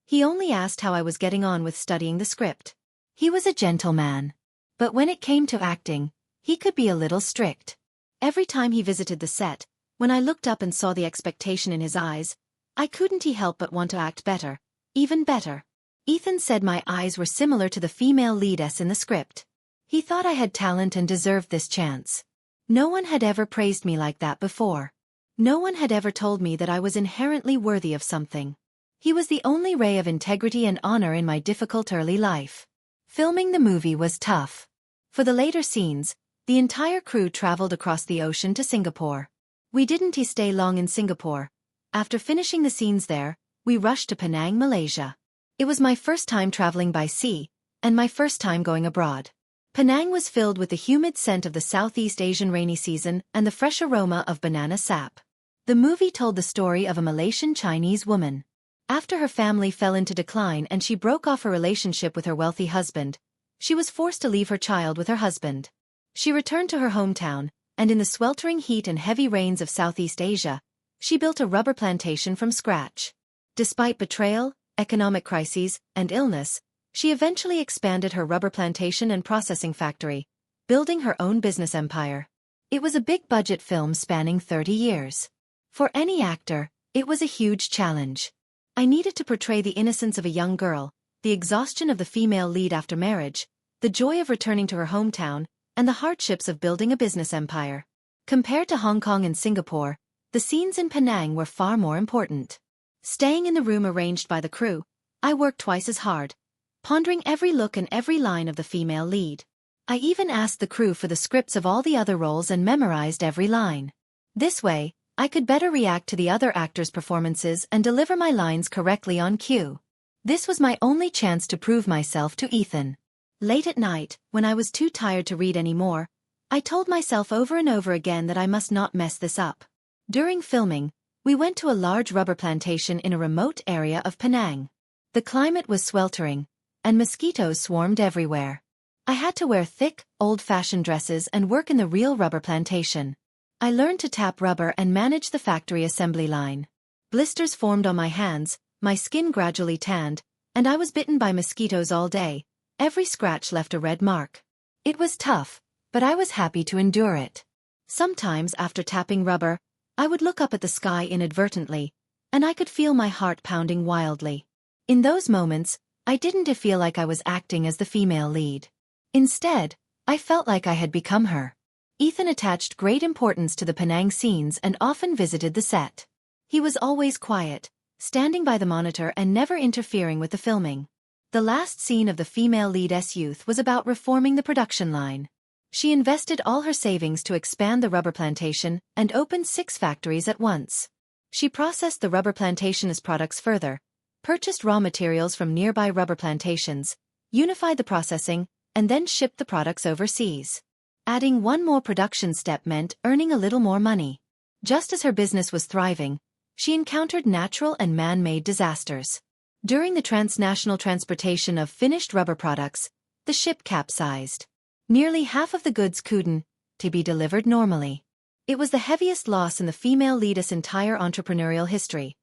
He only asked how I was getting on with studying the script. He was a gentleman. But when it came to acting, he could be a little strict. Every time he visited the set, when I looked up and saw the expectation in his eyes, I couldn't help but want to act better, even better. Ethan said my eyes were similar to the female leadess in the script. He thought I had talent and deserved this chance. No one had ever praised me like that before. No one had ever told me that I was inherently worthy of something. He was the only ray of integrity and honor in my difficult early life. Filming the movie was tough. For the later scenes, the entire crew traveled across the ocean to Singapore. We didn't stay long in Singapore. After finishing the scenes there, we rushed to Penang, Malaysia. It was my first time traveling by sea, and my first time going abroad. Penang was filled with the humid scent of the Southeast Asian rainy season and the fresh aroma of banana sap. The movie told the story of a Malaysian Chinese woman. After her family fell into decline and she broke off her relationship with her wealthy husband, she was forced to leave her child with her husband. She returned to her hometown, and in the sweltering heat and heavy rains of Southeast Asia, she built a rubber plantation from scratch. Despite betrayal, economic crises, and illness, she eventually expanded her rubber plantation and processing factory, building her own business empire. It was a big-budget film spanning 30 years. For any actor, it was a huge challenge. I needed to portray the innocence of a young girl, the exhaustion of the female lead after marriage, the joy of returning to her hometown, and the hardships of building a business empire. Compared to Hong Kong and Singapore, the scenes in Penang were far more important. Staying in the room arranged by the crew, I worked twice as hard, pondering every look and every line of the female lead. I even asked the crew for the scripts of all the other roles and memorized every line. This way, I could better react to the other actors' performances and deliver my lines correctly on cue. This was my only chance to prove myself to Ethan. Late at night, when I was too tired to read anymore, I told myself over and over again that I must not mess this up. During filming, we went to a large rubber plantation in a remote area of Penang. The climate was sweltering, and mosquitoes swarmed everywhere. I had to wear thick, old-fashioned dresses and work in the real rubber plantation. I learned to tap rubber and manage the factory assembly line. Blisters formed on my hands, my skin gradually tanned, and I was bitten by mosquitoes all day. Every scratch left a red mark. It was tough, but I was happy to endure it. Sometimes after tapping rubber, I would look up at the sky inadvertently, and I could feel my heart pounding wildly. In those moments, I didn't feel like I was acting as the female lead. Instead, I felt like I had become her. Ethan attached great importance to the Penang scenes and often visited the set. He was always quiet, standing by the monitor and never interfering with the filming. The last scene of the female lead's youth was about reforming the production line. She invested all her savings to expand the rubber plantation and opened 6 factories at once. She processed the rubber plantation's products further, purchased raw materials from nearby rubber plantations, unified the processing, and then shipped the products overseas. Adding one more production step meant earning a little more money. Just as her business was thriving, she encountered natural and man-made disasters. During the transnational transportation of finished rubber products, the ship capsized. Nearly half of the goods couldn't be delivered normally. It was the heaviest loss in the female lead's entire entrepreneurial history,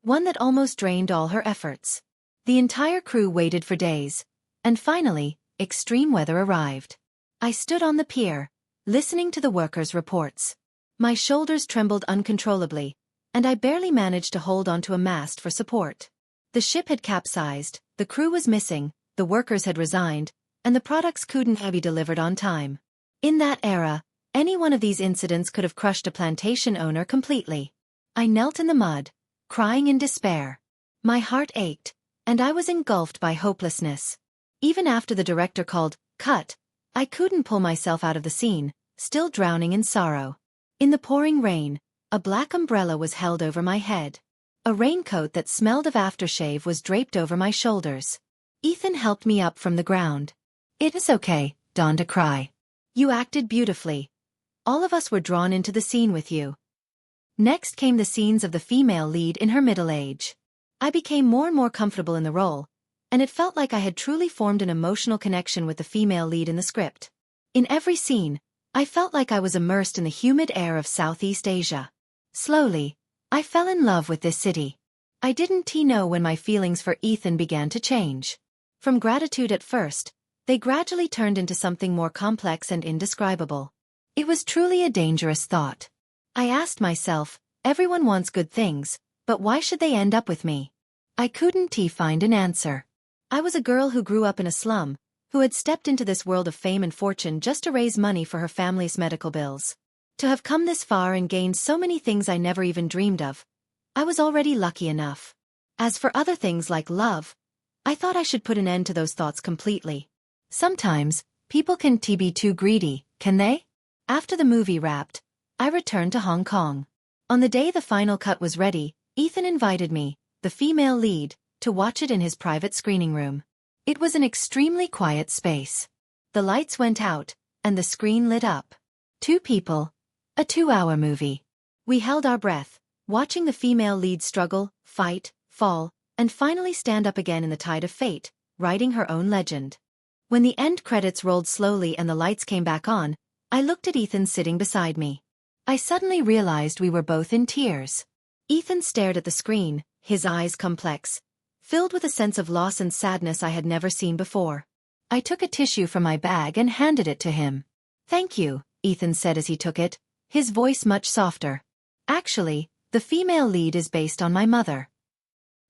one that almost drained all her efforts. The entire crew waited for days, and finally, extreme weather arrived. I stood on the pier, listening to the workers' reports. My shoulders trembled uncontrollably, and I barely managed to hold onto a mast for support. The ship had capsized, the crew was missing, the workers had resigned, and the products couldn't be delivered on time. In that era, any one of these incidents could have crushed a plantation owner completely. I knelt in the mud, crying in despair. My heart ached, and I was engulfed by hopelessness. Even after the director called, "Cut," I couldn't pull myself out of the scene, still drowning in sorrow. In the pouring rain, a black umbrella was held over my head. A raincoat that smelled of aftershave was draped over my shoulders. Ethan helped me up from the ground. "It is okay, Dawn, to cry. You acted beautifully. All of us were drawn into the scene with you." Next came the scenes of the female lead in her middle age. I became more and more comfortable in the role, and it felt like I had truly formed an emotional connection with the female lead in the script. In every scene, I felt like I was immersed in the humid air of Southeast Asia. Slowly, I fell in love with this city. I didn't know when my feelings for Ethan began to change. From gratitude at first, they gradually turned into something more complex and indescribable. It was truly a dangerous thought. I asked myself, everyone wants good things, but why should they end up with me? I couldn't find an answer. I was a girl who grew up in a slum, who had stepped into this world of fame and fortune just to raise money for her family's medical bills. To have come this far and gained so many things I never even dreamed of, I was already lucky enough. As for other things like love, I thought I should put an end to those thoughts completely. Sometimes, people can be too greedy, can they? After the movie wrapped, I returned to Hong Kong. On the day the final cut was ready, Ethan invited me, the female lead, to watch it in his private screening room. It was an extremely quiet space. The lights went out, and the screen lit up. 2 people. A 2-hour movie. We held our breath, watching the female lead struggle, fight, fall, and finally stand up again in the tide of fate, writing her own legend. When the end credits rolled slowly and the lights came back on, I looked at Ethan sitting beside me. I suddenly realized we were both in tears. Ethan stared at the screen, his eyes complex, filled with a sense of loss and sadness I had never seen before. I took a tissue from my bag and handed it to him. "Thank you," Ethan said as he took it, his voice much softer. "Actually, the female lead is based on my mother."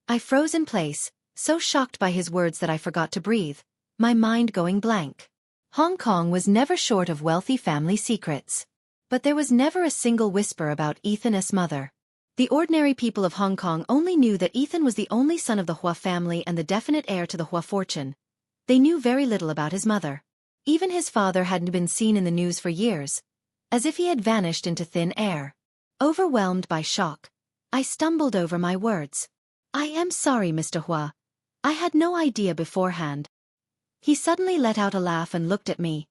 I froze in place, so shocked by his words that I forgot to breathe, my mind going blank. Hong Kong was never short of wealthy family secrets. But there was never a single whisper about Ethan's mother. The ordinary people of Hong Kong only knew that Ethan was the only son of the Hua family and the definite heir to the Hua fortune. They knew very little about his mother. Even his father hadn't been seen in the news for years, as if he had vanished into thin air. Overwhelmed by shock, I stumbled over my words. "I am sorry, Mr. Hua. I had no idea beforehand." He suddenly let out a laugh and looked at me.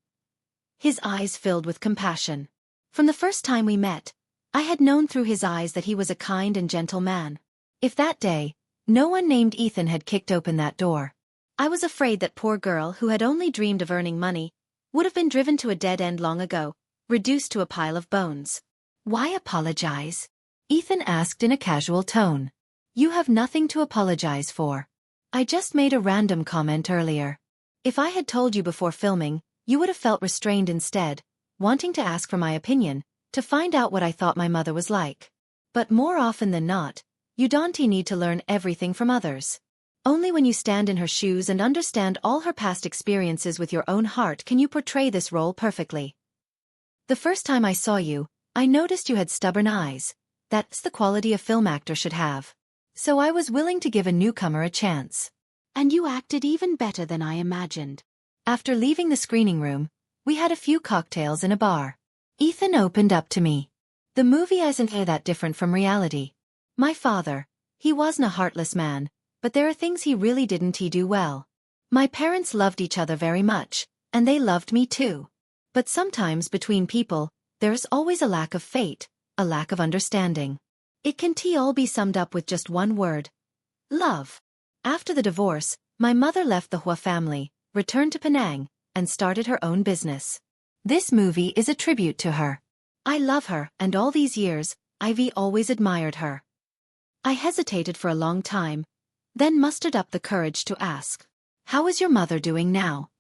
His eyes filled with compassion. From the first time we met, I had known through his eyes that he was a kind and gentle man. If that day, no one named Ethan had kicked open that door, I was afraid that poor girl who had only dreamed of earning money would have been driven to a dead end long ago, reduced to a pile of bones. "Why apologize?" Ethan asked in a casual tone. "You have nothing to apologize for. I just made a random comment earlier. If I had told you before filming, you would have felt restrained instead, wanting to ask for my opinion, to find out what I thought my mother was like. But more often than not, you don't need to learn everything from others. Only when you stand in her shoes and understand all her past experiences with your own heart can you portray this role perfectly. The first time I saw you, I noticed you had stubborn eyes. That's the quality a film actor should have. So I was willing to give a newcomer a chance. And you acted even better than I imagined." After leaving the screening room, we had a few cocktails in a bar. Ethan opened up to me. "The movie isn't that different from reality. My father, he wasn't a heartless man, but there are things he really didn't do well. My parents loved each other very much, and they loved me too. But sometimes between people, there's always a lack of fate, a lack of understanding. It can all be summed up with just one word: love." After the divorce, my mother left the Hua family, returned to Penang, and started her own business. This movie is a tribute to her. I love her, and all these years, I've always admired her. I hesitated for a long time, then mustered up the courage to ask, "How is your mother doing now?"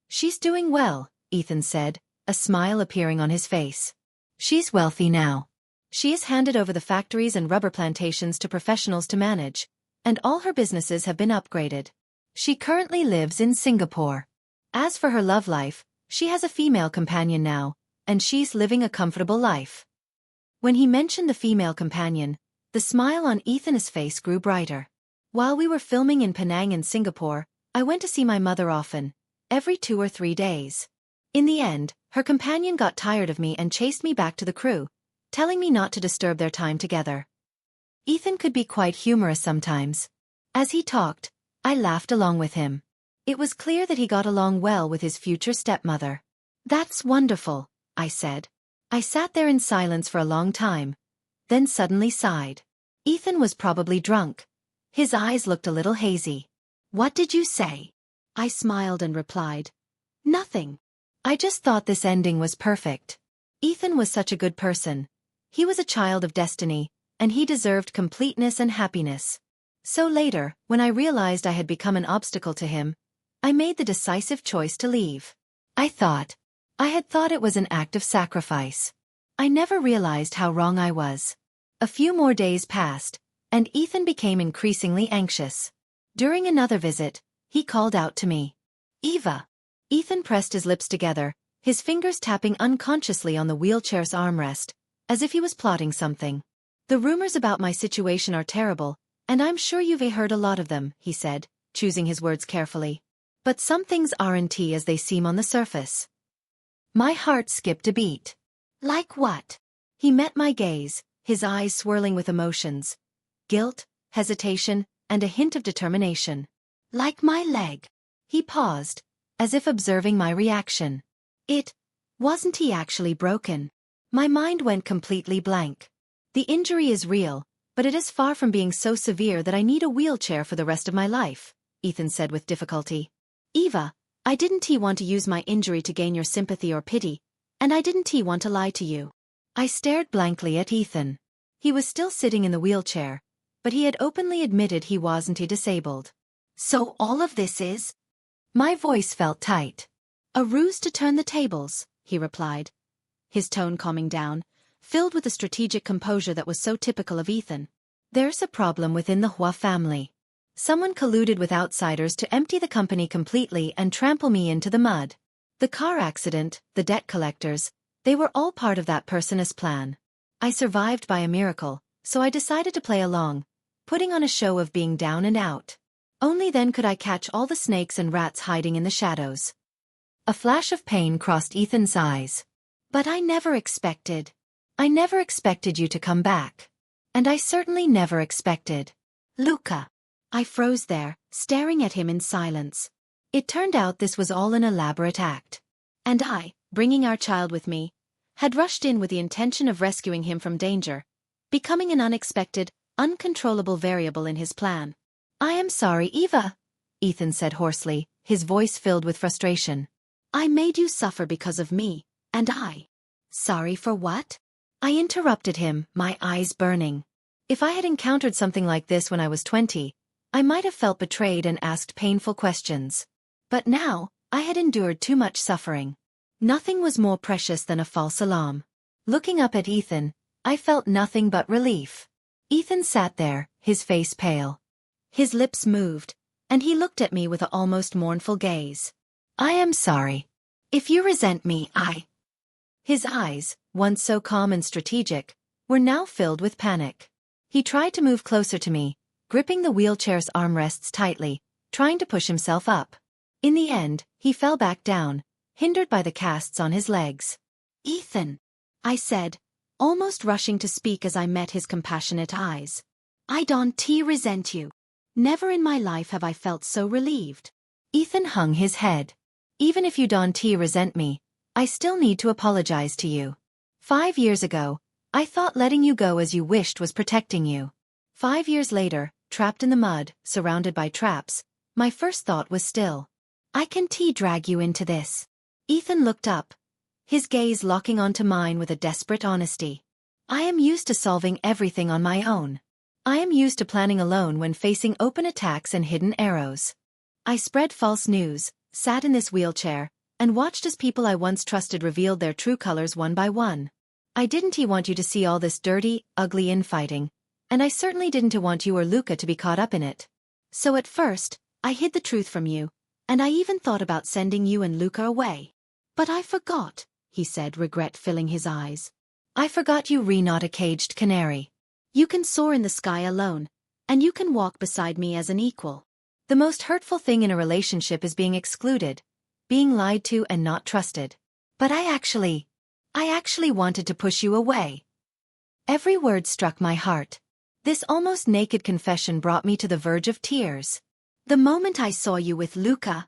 "She's doing well," Ethan said, a smile appearing on his face. "She's wealthy now. She has handed over the factories and rubber plantations to professionals to manage, and all her businesses have been upgraded. She currently lives in Singapore. As for her love life, she has a female companion now, and she's living a comfortable life." When he mentioned the female companion, the smile on Ethan's face grew brighter. While we were filming in Penang and Singapore, I went to see my mother often, every 2 or 3 days. In the end, her companion got tired of me and chased me back to the crew, telling me not to disturb their time together. Ethan could be quite humorous sometimes. As he talked, I laughed along with him. It was clear that he got along well with his future stepmother. "That's wonderful," I said. I sat there in silence for a long time, then suddenly sighed. Ethan was probably drunk. His eyes looked a little hazy. What did you say? I smiled and replied, nothing. I just thought this ending was perfect. Ethan was such a good person. He was a child of destiny, and he deserved completeness and happiness. So later, when I realized I had become an obstacle to him, I made the decisive choice to leave. I had thought it was an act of sacrifice. I never realized how wrong I was. A few more days passed, and Ethan became increasingly anxious. During another visit, he called out to me. Eva. Ethan pressed his lips together, his fingers tapping unconsciously on the wheelchair's armrest, as if he was plotting something. The rumors about my situation are terrible, and I'm sure you've heard a lot of them, he said, choosing his words carefully. But some things aren't as they seem on the surface. My heart skipped a beat. Like what? He met my gaze, his eyes swirling with emotions. Guilt, hesitation, and a hint of determination. Like my leg. He paused, as if observing my reaction. Wasn't he actually broken? My mind went completely blank. The injury is real, but it is far from being so severe that I need a wheelchair for the rest of my life, Ethan said with difficulty. Eva, I didn't want to use my injury to gain your sympathy or pity, and I didn't want to lie to you. I stared blankly at Ethan. He was still sitting in the wheelchair, but he had openly admitted he wasn't disabled. So all of this is? My voice felt tight. A ruse to turn the tables, he replied, his tone calming down, filled with the strategic composure that was so typical of Ethan. There's a problem within the Hua family. Someone colluded with outsiders to empty the company completely and trample me into the mud. The car accident, the debt collectors, they were all part of that person's plan. I survived by a miracle, so I decided to play along, putting on a show of being down and out. Only then could I catch all the snakes and rats hiding in the shadows. A flash of pain crossed Ethan's eyes. But I never expected you to come back. And I certainly never expected. Luca. I froze there, staring at him in silence. It turned out this was all an elaborate act. And I, bringing our child with me, had rushed in with the intention of rescuing him from danger, becoming an unexpected, uncontrollable variable in his plan. I am sorry, Eva, Ethan said hoarsely, his voice filled with frustration. I made you suffer because of me, and I. Sorry for what? I interrupted him, my eyes burning. If I had encountered something like this when I was 20, I might have felt betrayed and asked painful questions. But now, I had endured too much suffering. Nothing was more precious than a false alarm. Looking up at Ethan, I felt nothing but relief. Ethan sat there, his face pale. His lips moved, and he looked at me with an almost mournful gaze. I am sorry. If you resent me, His eyes, once so calm and strategic, were now filled with panic. He tried to move closer to me, gripping the wheelchair's armrests tightly, trying to push himself up. In the end, he fell back down, hindered by the casts on his legs. Ethan, I said, almost rushing to speak as I met his compassionate eyes. I don't resent you. Never in my life have I felt so relieved. Ethan hung his head. Even if you don't resent me, I still need to apologize to you. 5 years ago, I thought letting you go as you wished was protecting you. 5 years later, trapped in the mud, surrounded by traps, my first thought was still, I can drag you into this. Ethan looked up, his gaze locking onto mine with a desperate honesty. I am used to solving everything on my own. I am used to planning alone when facing open attacks and hidden arrows. I spread false news, sat in this wheelchair, and watched as people I once trusted revealed their true colors one by one. I didn't want you to see all this dirty, ugly infighting, and I certainly didn't want you or Luca to be caught up in it. So at first, I hid the truth from you, and I even thought about sending you and Luca away. But I forgot, he said, regret filling his eyes. I forgot you are not a caged canary. You can soar in the sky alone, and you can walk beside me as an equal. The most hurtful thing in a relationship is being excluded, being lied to and not trusted. But I actually wanted to push you away. Every word struck my heart. This almost naked confession brought me to the verge of tears. The moment I saw you with Luca.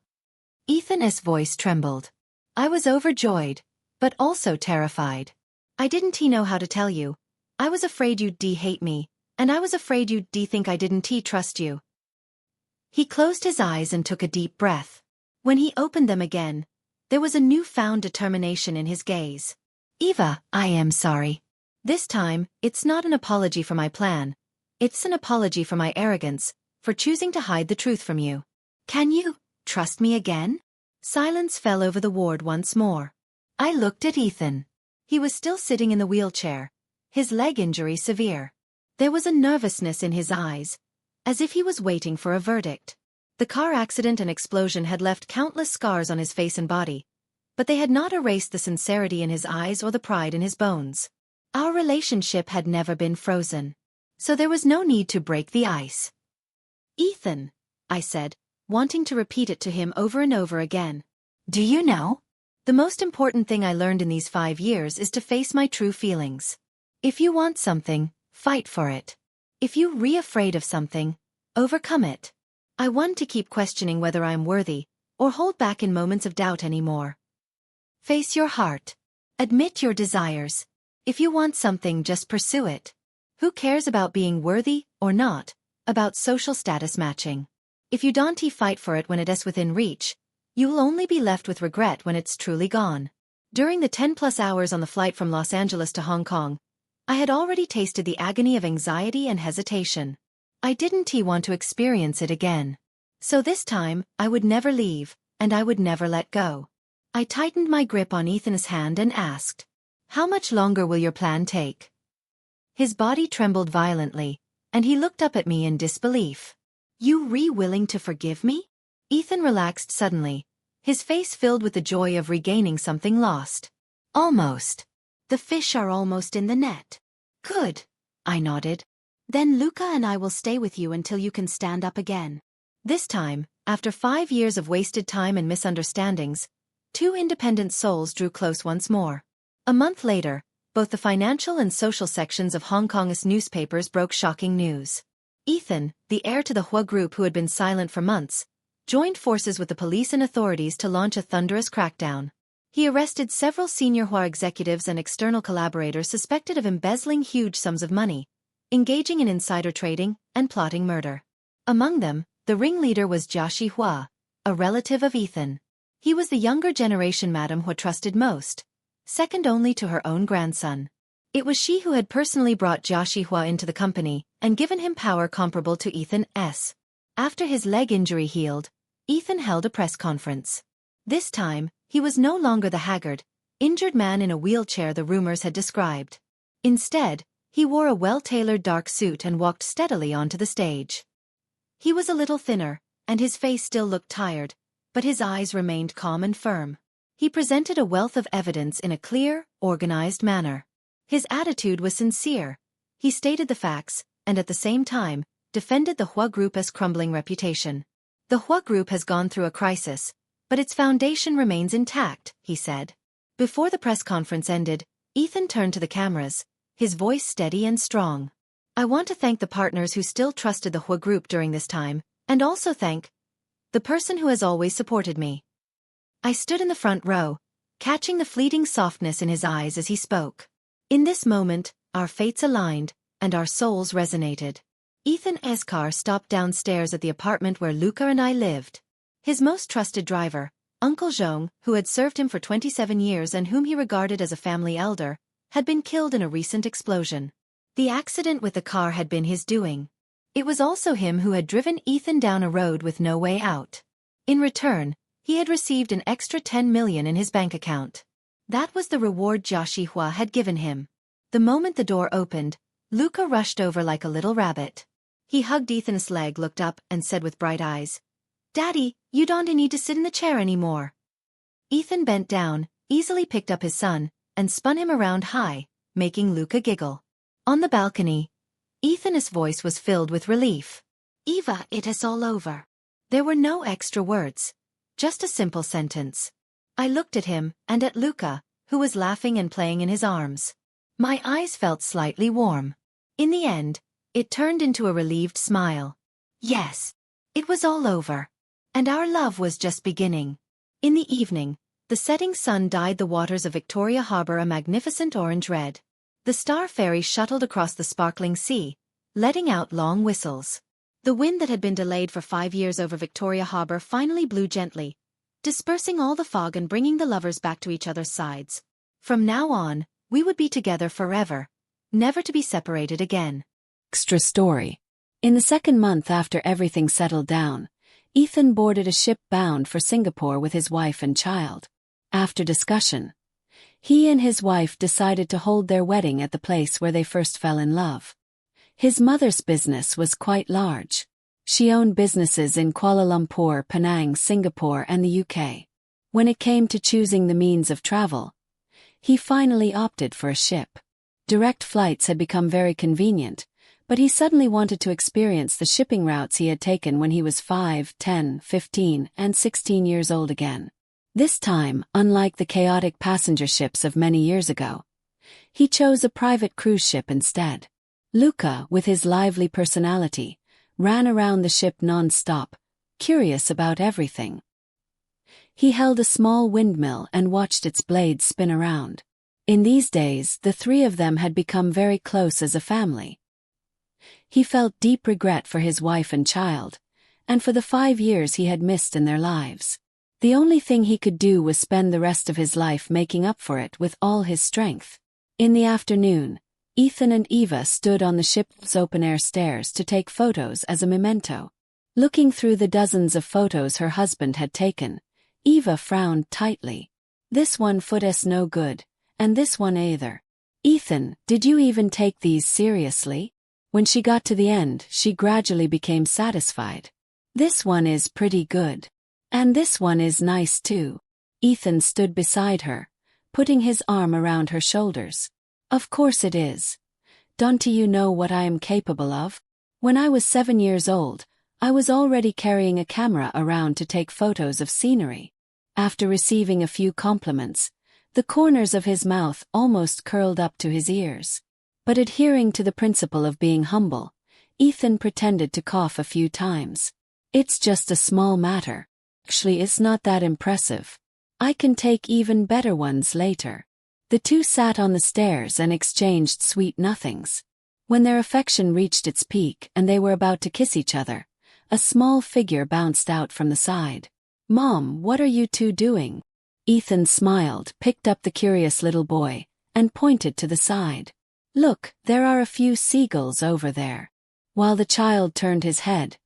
Ethan's voice trembled. I was overjoyed, but also terrified. I didn't know how to tell you. I was afraid you'd hate me, and I was afraid you'd think I didn't trust you. He closed his eyes and took a deep breath. When he opened them again, there was a newfound determination in his gaze. Eva, I am sorry. This time, it's not an apology for my plan. It's an apology for my arrogance, for choosing to hide the truth from you. Can you trust me again? Silence fell over the ward once more. I looked at Ethan. He was still sitting in the wheelchair, his leg injury severe. There was a nervousness in his eyes, as if he was waiting for a verdict. The car accident and explosion had left countless scars on his face and body, but they had not erased the sincerity in his eyes or the pride in his bones. Our relationship had never been frozen, so there was no need to break the ice. Ethan, I said, wanting to repeat it to him over and over again. Do you know? The most important thing I learned in these 5 years is to face my true feelings. If you want something, fight for it. If you're afraid of something, overcome it. I want to keep questioning whether I'm worthy, or hold back in moments of doubt anymore. Face your heart. Admit your desires. If you want something, just pursue it. Who cares about being worthy, or not, about social status matching? If you don't fight for it when it is within reach, you will only be left with regret when it's truly gone. During the 10+ hours on the flight from Los Angeles to Hong Kong, I had already tasted the agony of anxiety and hesitation. I didn't want to experience it again. So this time, I would never leave, and I would never let go. I tightened my grip on Ethan's hand and asked, "How much longer will your plan take?" His body trembled violently, and he looked up at me in disbelief. You willing to forgive me? Ethan relaxed suddenly, his face filled with the joy of regaining something lost. Almost. The fish are almost in the net. Good. I nodded. Then Luca and I will stay with you until you can stand up again. This time, after 5 years of wasted time and misunderstandings, 2 independent souls drew close once more. A month later, both the financial and social sections of Hong Kong's newspapers broke shocking news. Ethan, the heir to the Hua Group who had been silent for months, joined forces with the police and authorities to launch a thunderous crackdown. He arrested several senior Hua executives and external collaborators suspected of embezzling huge sums of money, engaging in insider trading, and plotting murder. Among them, the ringleader was Jiaxi Hua, a relative of Ethan. He was the younger generation Madame Hua trusted most, second only to her own grandson. It was she who had personally brought Jiaxi Hua into the company and given him power comparable to Ethan's. After his leg injury healed, Ethan held a press conference. This time, he was no longer the haggard, injured man in a wheelchair the rumors had described. Instead, he wore a well-tailored dark suit and walked steadily onto the stage. He was a little thinner, and his face still looked tired, but his eyes remained calm and firm. He presented a wealth of evidence in a clear, organized manner. His attitude was sincere. He stated the facts, and at the same time, defended the Hua Group's crumbling reputation. The Hua Group has gone through a crisis, but its foundation remains intact, he said. Before the press conference ended, Ethan turned to the cameras, his voice steady and strong. I want to thank the partners who still trusted the Hua Group during this time, and also thank the person who has always supported me. I stood in the front row, catching the fleeting softness in his eyes as he spoke. In this moment, our fates aligned, and our souls resonated. Ethan's car stopped downstairs at the apartment where Luca and I lived. His most trusted driver, Uncle Zhong, who had served him for 27 years and whom he regarded as a family elder, had been killed in a recent explosion. The accident with the car had been his doing. It was also him who had driven Ethan down a road with no way out. In return, he had received an extra 10 million in his bank account. That was the reward Jiaxi Hua had given him. The moment the door opened, Luca rushed over like a little rabbit. He hugged Ethan's leg, looked up, and said with bright eyes, "Daddy, you don't need to sit in the chair anymore." Ethan bent down, easily picked up his son, and spun him around high, making Luca giggle. On the balcony, Ethan's voice was filled with relief. "Eva, it is all over." There were no extra words, just a simple sentence. I looked at him, and at Luca, who was laughing and playing in his arms. My eyes felt slightly warm. In the end, it turned into a relieved smile. Yes, it was all over. And our love was just beginning. In the evening, the setting sun dyed the waters of Victoria Harbour a magnificent orange red. The Star Ferry shuttled across the sparkling sea, letting out long whistles. The wind that had been delayed for 5 years over Victoria Harbour finally blew gently, dispersing all the fog and bringing the lovers back to each other's sides. From now on, we would be together forever, never to be separated again. Extra story. In the second month after everything settled down, Ethan boarded a ship bound for Singapore with his wife and child. After discussion, he and his wife decided to hold their wedding at the place where they first fell in love. His mother's business was quite large. She owned businesses in Kuala Lumpur, Penang, Singapore, and the UK. When it came to choosing the means of travel, he finally opted for a ship. Direct flights had become very convenient, but he suddenly wanted to experience the shipping routes he had taken when he was 5, 10, 15, and 16 years old again. This time, unlike the chaotic passenger ships of many years ago, he chose a private cruise ship instead. Luca, with his lively personality, ran around the ship non-stop, curious about everything. He held a small windmill and watched its blades spin around. In these days, the three of them had become very close as a family. He felt deep regret for his wife and child, and for the 5 years he had missed in their lives. The only thing he could do was spend the rest of his life making up for it with all his strength. In the afternoon, Ethan and Eva stood on the ship's open-air stairs to take photos as a memento. Looking through the dozens of photos her husband had taken, Eva frowned tightly. "This one foot's no good, and this one either. Ethan, did you even take these seriously?" When she got to the end, she gradually became satisfied. "This one is pretty good. And this one is nice too." Ethan stood beside her, putting his arm around her shoulders. "Of course it is. Don't you know what I am capable of? When I was 7 years old, I was already carrying a camera around to take photos of scenery." After receiving a few compliments, the corners of his mouth almost curled up to his ears. But adhering to the principle of being humble, Ethan pretended to cough a few times. "It's just a small matter. Actually, it's not that impressive. I can take even better ones later." The two sat on the stairs and exchanged sweet nothings. When their affection reached its peak and they were about to kiss each other, a small figure bounced out from the side. "Mom, what are you two doing?" Ethan smiled, picked up the curious little boy, and pointed to the side. "Look, there are a few seagulls over there." While the child turned his head,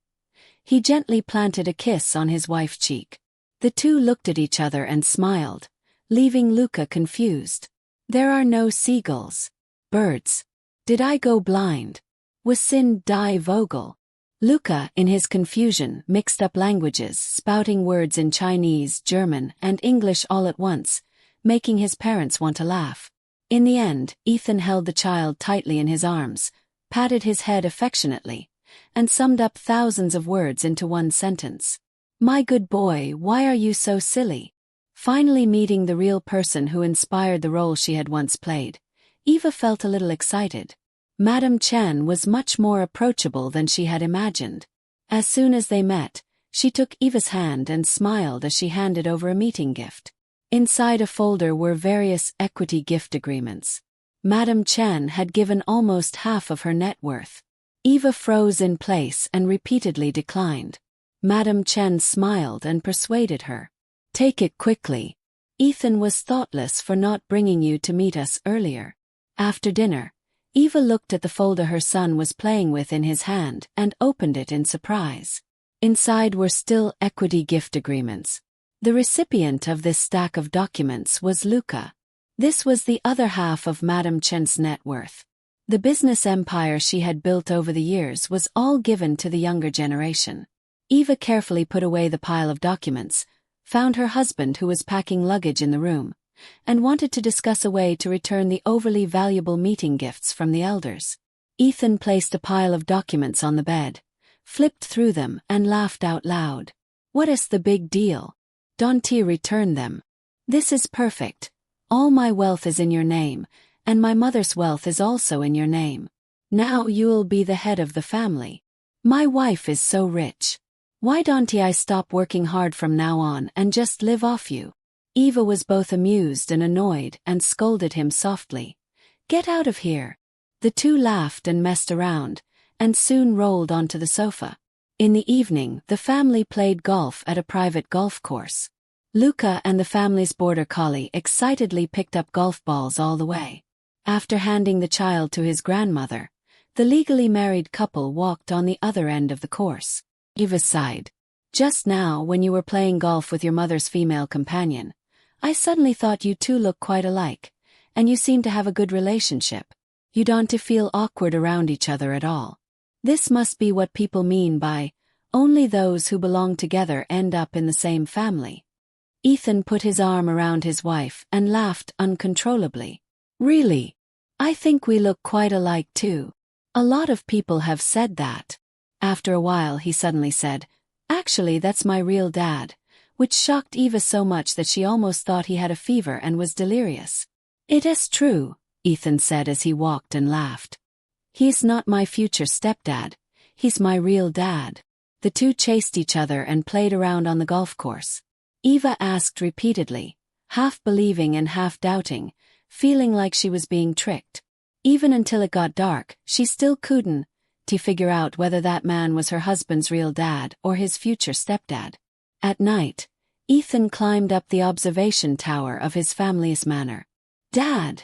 he gently planted a kiss on his wife's cheek. The two looked at each other and smiled, leaving Luca confused. "There are no seagulls. Birds. Did I go blind? Was Sin die Vogel?" Luca, in his confusion, mixed up languages, spouting words in Chinese, German, and English all at once, making his parents want to laugh. In the end, Ethan held the child tightly in his arms, patted his head affectionately, and summed up thousands of words into one sentence. "My good boy, why are you so silly?" Finally meeting the real person who inspired the role she had once played, Eva felt a little excited. Madame Chen was much more approachable than she had imagined. As soon as they met, she took Eva's hand and smiled as she handed over a meeting gift. Inside a folder were various equity gift agreements. Madame Chen had given almost half of her net worth. Eva froze in place and repeatedly declined. Madame Chen smiled and persuaded her. "Take it quickly. Ethan was thoughtless for not bringing you to meet us earlier." After dinner, Eva looked at the folder her son was playing with in his hand and opened it in surprise. Inside were still equity gift agreements. The recipient of this stack of documents was Luca. This was the other half of Madame Chen's net worth. The business empire she had built over the years was all given to the younger generation. Eva carefully put away the pile of documents, found her husband who was packing luggage in the room, and wanted to discuss a way to return the overly valuable meeting gifts from the elders. Ethan placed a pile of documents on the bed, flipped through them, and laughed out loud. "What is the big deal? Don't you return them? This is perfect. All my wealth is in your name, and my mother's wealth is also in your name. Now you'll be the head of the family. My wife is so rich. Why don't I stop working hard from now on and just live off you?" Eva was both amused and annoyed and scolded him softly. "Get out of here." The two laughed and messed around, and soon rolled onto the sofa. In the evening, the family played golf at a private golf course. Luca and the family's border collie excitedly picked up golf balls all the way. After handing the child to his grandmother, the legally married couple walked on the other end of the course. Eva sighed. Just now, when you were playing golf with your mother's female companion, I suddenly thought you two look quite alike, and you seem to have a good relationship. You don't feel awkward around each other at all. This must be what people mean by, only those who belong together end up in the same family. Ethan put his arm around his wife and laughed uncontrollably. Really? I think we look quite alike too. A lot of people have said that. After a while he suddenly said, actually that's my real dad, which shocked Eva so much that she almost thought he had a fever and was delirious. It is true, Ethan said as he walked and laughed. He's not my future stepdad, he's my real dad. The two chased each other and played around on the golf course. Eva asked repeatedly, half believing and half doubting, feeling like she was being tricked. Even until it got dark, she still couldn't figure out whether that man was her husband's real dad or his future stepdad. At night, Ethan climbed up the observation tower of his family's manor. Dad!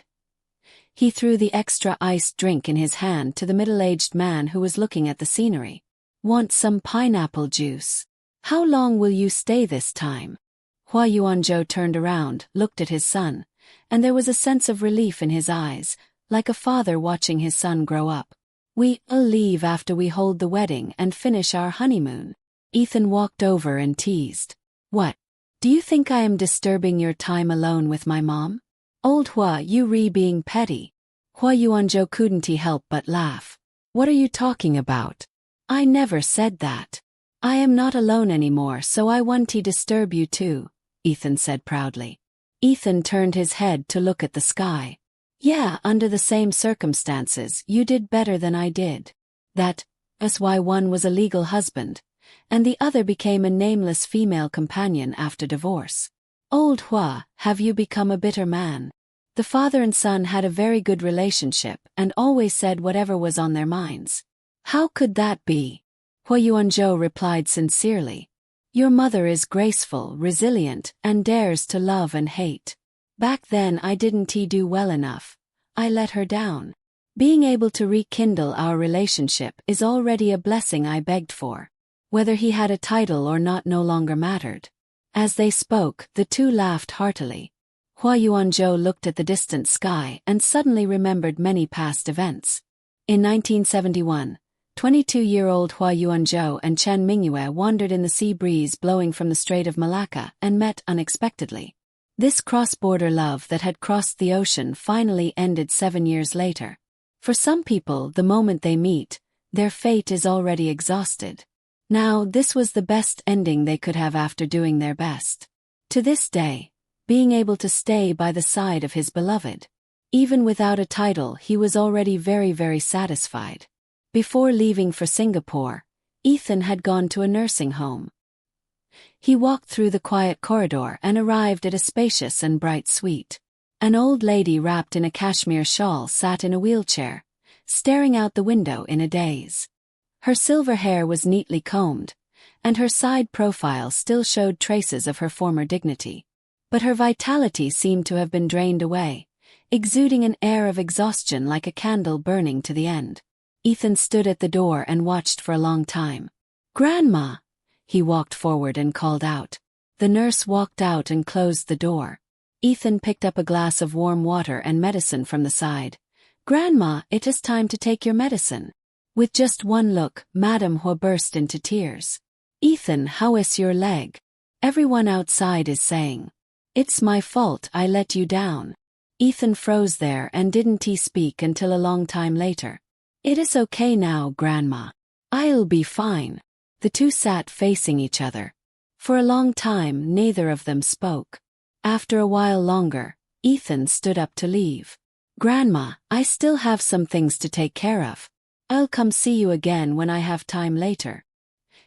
He threw the extra iced drink in his hand to the middle-aged man who was looking at the scenery. Want some pineapple juice? How long will you stay this time? Hua Yuanzhou turned around, looked at his son, and there was a sense of relief in his eyes, like a father watching his son grow up. We'll leave after we hold the wedding and finish our honeymoon. Ethan walked over and teased. What? Do you think I am disturbing your time alone with my mom? Old Hua, you being petty. Hua Yuanzhou couldn't help but laugh. What are you talking about? I never said that. I am not alone anymore, so I want to disturb you too, Ethan said proudly. Ethan turned his head to look at the sky. Yeah, under the same circumstances, you did better than I did. That's why one was a legal husband, and the other became a nameless female companion after divorce. Old Hua, have you become a bitter man? The father and son had a very good relationship and always said whatever was on their minds. How could that be? Hua Yuanzhou replied sincerely. Your mother is graceful, resilient, and dares to love and hate. Back then I didn't do well enough. I let her down. Being able to rekindle our relationship is already a blessing I begged for. Whether he had a title or not no longer mattered. As they spoke, the two laughed heartily. Hua Yuanzhou looked at the distant sky and suddenly remembered many past events. In 1971, 22-year-old Hua Yuanzhou and Chen Mingyue wandered in the sea breeze blowing from the Strait of Malacca and met unexpectedly. This cross-border love that had crossed the ocean finally ended 7 years later. For some people, the moment they meet, their fate is already exhausted. Now, this was the best ending they could have after doing their best. To this day, being able to stay by the side of his beloved. Even without a title, he was already very, very satisfied. Before leaving for Singapore, Ethan had gone to a nursing home. He walked through the quiet corridor and arrived at a spacious and bright suite. An old lady wrapped in a cashmere shawl sat in a wheelchair, staring out the window in a daze. Her silver hair was neatly combed, and her side profile still showed traces of her former dignity. But her vitality seemed to have been drained away, exuding an air of exhaustion like a candle burning to the end. Ethan stood at the door and watched for a long time. Grandma! He walked forward and called out. The nurse walked out and closed the door. Ethan picked up a glass of warm water and medicine from the side. Grandma, it is time to take your medicine. With just one look, Madame Hua burst into tears. Ethan, how is your leg? Everyone outside is saying. It's my fault I let you down. Ethan froze there and didn't speak until a long time later. It is okay now, Grandma. I'll be fine. The two sat facing each other. For a long time, neither of them spoke. After a while longer, Ethan stood up to leave. Grandma, I still have some things to take care of. I'll come see you again when I have time later.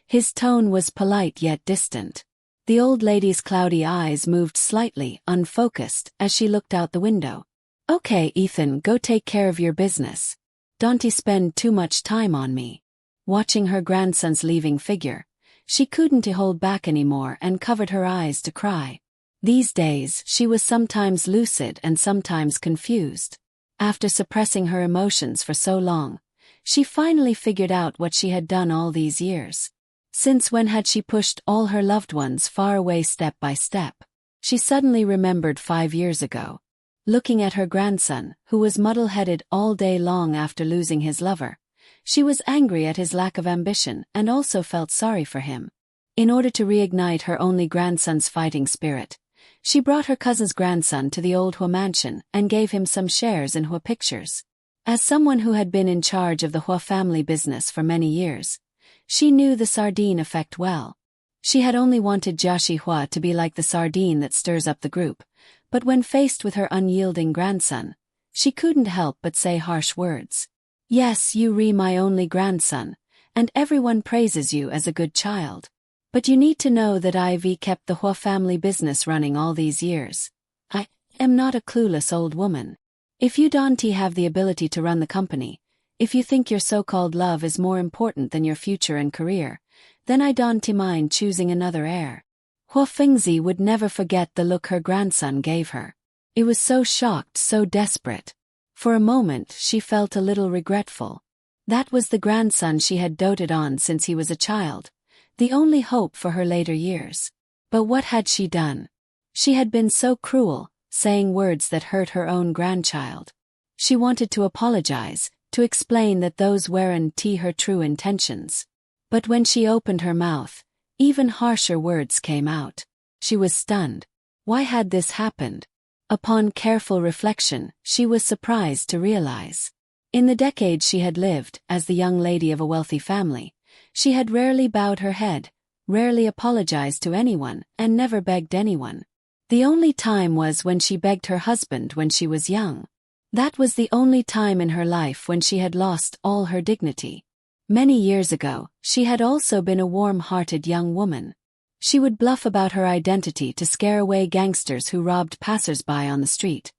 His tone was polite yet distant. The old lady's cloudy eyes moved slightly, unfocused, as she looked out the window. Okay, Ethan, go take care of your business. Don't spend too much time on me. Watching her grandson's leaving figure, she couldn't hold back anymore and covered her eyes to cry. These days, she was sometimes lucid and sometimes confused. After suppressing her emotions for so long, she finally figured out what she had done all these years. Since when had she pushed all her loved ones far away step by step? She suddenly remembered 5 years ago. Looking at her grandson, who was muddle-headed all day long after losing his lover, she was angry at his lack of ambition and also felt sorry for him. In order to reignite her only grandson's fighting spirit, she brought her cousin's grandson to the old Hua mansion and gave him some shares in Hua Pictures. As someone who had been in charge of the Hua family business for many years, she knew the sardine effect well. She had only wanted Jiaxi Hua to be like the sardine that stirs up the group, but when faced with her unyielding grandson, she couldn't help but say harsh words. Yes, you re my only grandson, and everyone praises you as a good child. But you need to know that I've kept the Hua family business running all these years. I am not a clueless old woman. If you don't have the ability to run the company, if you think your so-called love is more important than your future and career, then I don't mind choosing another heir. Hua Fengzi would never forget the look her grandson gave her. It was so shocked, so desperate. For a moment she felt a little regretful. That was the grandson she had doted on since he was a child, the only hope for her later years. But what had she done? She had been so cruel, saying words that hurt her own grandchild. She wanted to apologize, to explain that those weren't her true intentions. But when she opened her mouth, even harsher words came out. She was stunned. Why had this happened? Upon careful reflection, she was surprised to realize. In the decades she had lived, as the young lady of a wealthy family, she had rarely bowed her head, rarely apologized to anyone, and never begged anyone. The only time was when she begged her husband when she was young. That was the only time in her life when she had lost all her dignity. Many years ago, she had also been a warm-hearted young woman. She would bluff about her identity to scare away gangsters who robbed passers-by on the street,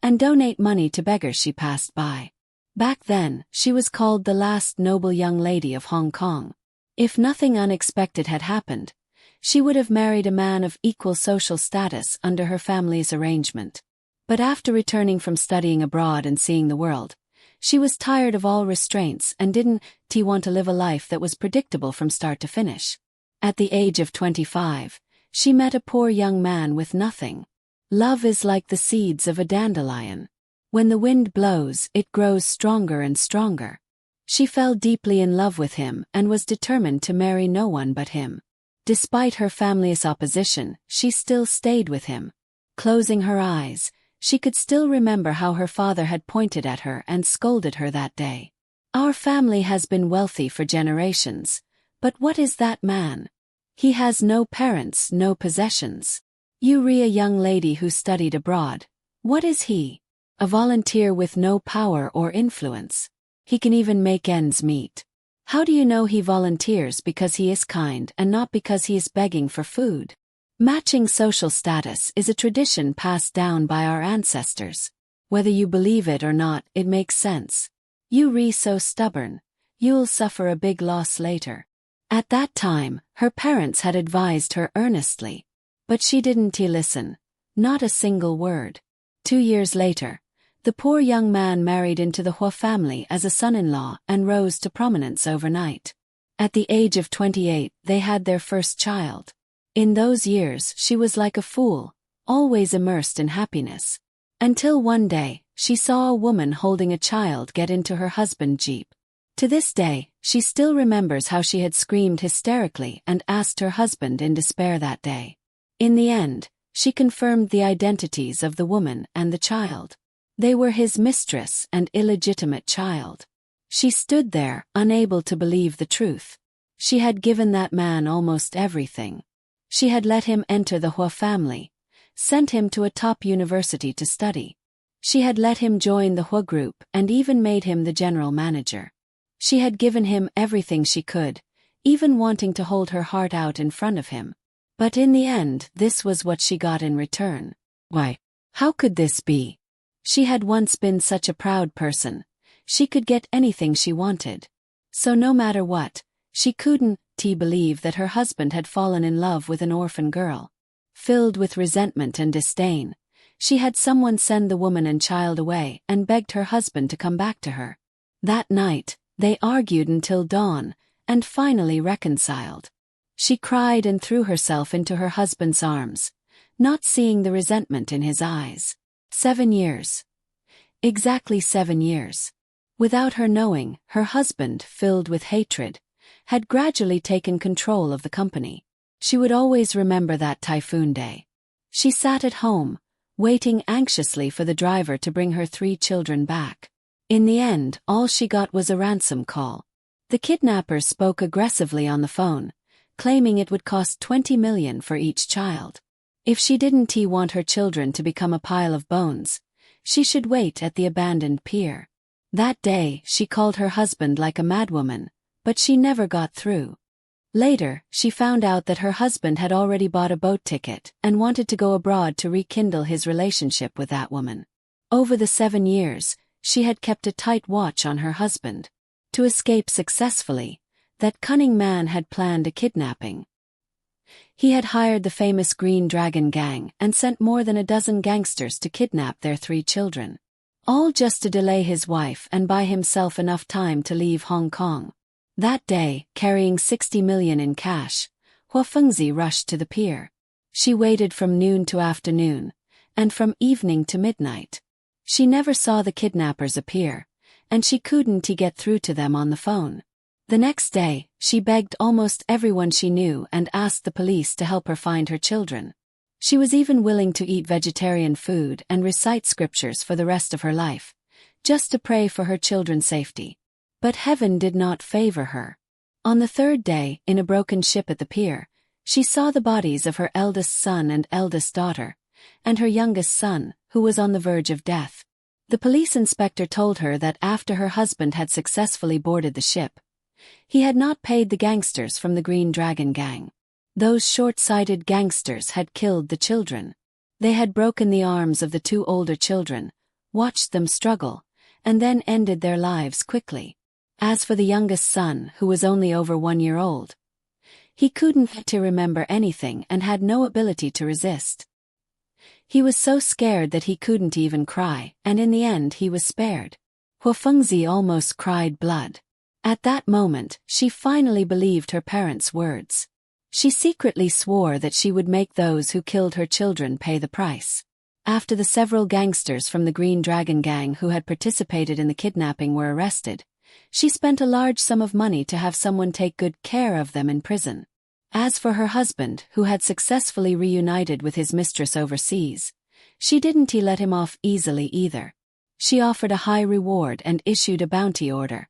and donate money to beggars she passed by. Back then, she was called the last noble young lady of Hong Kong. If nothing unexpected had happened, she would have married a man of equal social status under her family's arrangement. But after returning from studying abroad and seeing the world, she was tired of all restraints and didn't want to live a life that was predictable from start to finish. At the age of 25, she met a poor young man with nothing. Love is like the seeds of a dandelion. When the wind blows, it grows stronger and stronger. She fell deeply in love with him and was determined to marry no one but him. Despite her family's opposition, she still stayed with him. Closing her eyes, she could still remember how her father had pointed at her and scolded her that day. Our family has been wealthy for generations. But what is that man? He has no parents, no possessions. You re a young lady who studied abroad. What is he? A volunteer with no power or influence. He can even make ends meet. How do you know he volunteers because he is kind and not because he is begging for food? Matching social status is a tradition passed down by our ancestors. Whether you believe it or not, it makes sense. You re so stubborn. You'll suffer a big loss later. At that time, her parents had advised her earnestly. But she didn't listen. Not a single word. 2 years later, the poor young man married into the Hua family as a son-in-law and rose to prominence overnight. At the age of 28, they had their first child. In those years, she was like a fool, always immersed in happiness. Until one day, she saw a woman holding a child get into her husband's jeep. To this day, she still remembers how she had screamed hysterically and asked her husband in despair that day. In the end, she confirmed the identities of the woman and the child. They were his mistress and illegitimate child. She stood there, unable to believe the truth. She had given that man almost everything. She had let him enter the Hua family, sent him to a top university to study. She had let him join the Hua group and even made him the general manager. She had given him everything she could, even wanting to hold her heart out in front of him. But in the end, this was what she got in return. Why? How could this be? She had once been such a proud person. She could get anything she wanted. So no matter what, she couldn't believe that her husband had fallen in love with an orphan girl. Filled with resentment and disdain, she had someone send the woman and child away and begged her husband to come back to her. That night, they argued until dawn, and finally reconciled. She cried and threw herself into her husband's arms, not seeing the resentment in his eyes. 7 years. Exactly 7 years. Without her knowing, her husband, filled with hatred, had gradually taken control of the company. She would always remember that typhoon day. She sat at home, waiting anxiously for the driver to bring her 3 children back. In the end, all she got was a ransom call. The kidnappers spoke aggressively on the phone, claiming it would cost 20 million for each child. If she didn't want her children to become a pile of bones, she should wait at the abandoned pier. That day, she called her husband like a madwoman, but she never got through. Later, she found out that her husband had already bought a boat ticket and wanted to go abroad to rekindle his relationship with that woman. Over the 7 years, she had kept a tight watch on her husband. To escape successfully, that cunning man had planned a kidnapping. He had hired the famous Green Dragon Gang and sent more than a dozen gangsters to kidnap their 3 children. All just to delay his wife and buy himself enough time to leave Hong Kong. That day, carrying 60 million in cash, Hua Fengzi rushed to the pier. She waited from noon to afternoon, and from evening to midnight. She never saw the kidnappers appear, and she couldn't get through to them on the phone. The next day, she begged almost everyone she knew and asked the police to help her find her children. She was even willing to eat vegetarian food and recite scriptures for the rest of her life, just to pray for her children's safety. But heaven did not favor her. On the 3rd day, in a broken ship at the pier, she saw the bodies of her eldest son and eldest daughter, and her youngest son, who was on the verge of death. The police inspector told her that after her husband had successfully boarded the ship, he had not paid the gangsters from the Green Dragon Gang. Those short-sighted gangsters had killed the children. They had broken the arms of the 2 older children, watched them struggle, and then ended their lives quickly. As for the youngest son, who was only over 1 year old, he couldn't remember anything and had no ability to resist. He was so scared that he couldn't even cry, and in the end he was spared. Hua Fengzi almost cried blood. At that moment, she finally believed her parents' words. She secretly swore that she would make those who killed her children pay the price. After the several gangsters from the Green Dragon Gang who had participated in the kidnapping were arrested, she spent a large sum of money to have someone take good care of them in prison. As for her husband, who had successfully reunited with his mistress overseas, she didn't let him off easily either. She offered a high reward and issued a bounty order,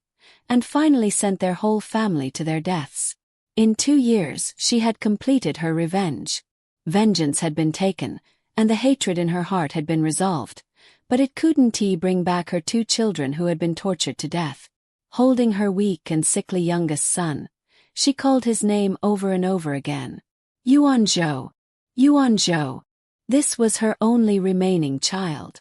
and finally sent their whole family to their deaths. In 2 years, she had completed her revenge. Vengeance had been taken, and the hatred in her heart had been resolved, but it couldn't bring back her 2 children who had been tortured to death. Holding her weak and sickly youngest son, she called his name over and over again. Yuan Zhou. Yuan Zhou. This was her only remaining child.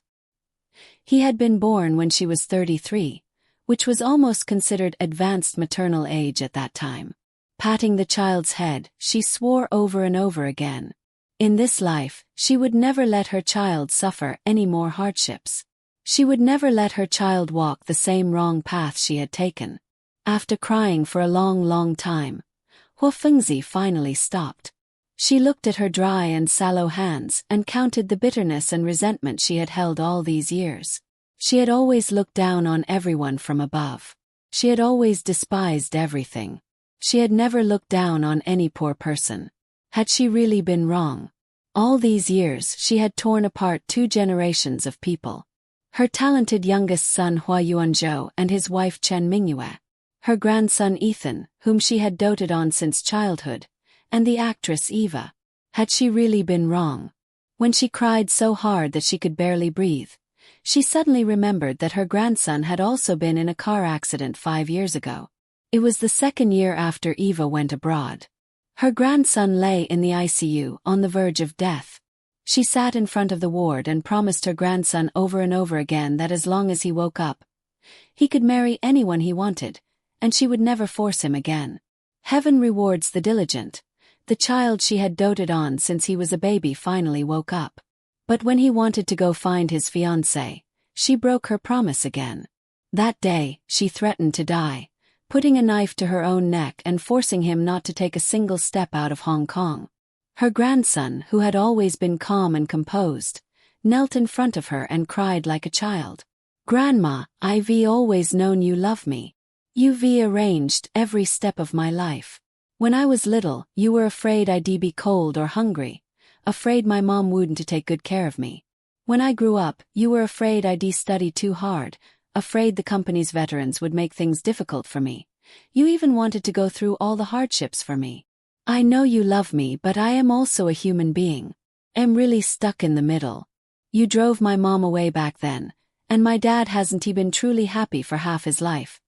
He had been born when she was 33, which was almost considered advanced maternal age at that time. Patting the child's head, she swore over and over again. In this life, she would never let her child suffer any more hardships. She would never let her child walk the same wrong path she had taken. After crying for a long time, Hua Fengzi finally stopped. She looked at her dry and sallow hands and counted the bitterness and resentment she had held all these years. She had always looked down on everyone from above. She had always despised everything. She had never looked down on any poor person. Had she really been wrong? All these years she had torn apart 2 generations of people. Her talented youngest son Hua Yuanzhou and his wife Chen Mingyue. Her grandson Ethan, whom she had doted on since childhood, and the actress Eva. Had she really been wrong? When she cried so hard that she could barely breathe, she suddenly remembered that her grandson had also been in a car accident 5 years ago. It was the 2nd year after Eva went abroad. Her grandson lay in the ICU on the verge of death. She sat in front of the ward and promised her grandson over and over again that as long as he woke up, he could marry anyone he wanted, and she would never force him again. Heaven rewards the diligent. The child she had doted on since he was a baby finally woke up. But when he wanted to go find his fiancé, she broke her promise again. That day, she threatened to die, putting a knife to her own neck and forcing him not to take a single step out of Hong Kong. Her grandson, who had always been calm and composed, knelt in front of her and cried like a child. "Grandma, I've always known you love me. You've arranged every step of my life. When I was little, you were afraid I'd be cold or hungry, afraid my mom wouldn't take good care of me. When I grew up, you were afraid I'd study too hard, afraid the company's veterans would make things difficult for me. You even wanted to go through all the hardships for me. I know you love me, but I am also a human being. I'm really stuck in the middle. You drove my mom away back then, and my dad hasn't been truly happy for half his life.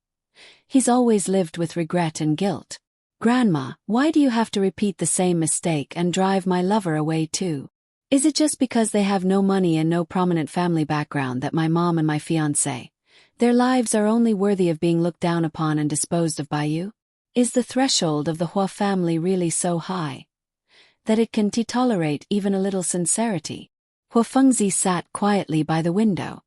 He's always lived with regret and guilt. Grandma, why do you have to repeat the same mistake and drive my lover away too? Is it just because they have no money and no prominent family background that my mom and my fiancé, their lives are only worthy of being looked down upon and disposed of by you? Is the threshold of the Hua family really so high that it can tolerate even a little sincerity?" Hua Fengzi sat quietly by the window.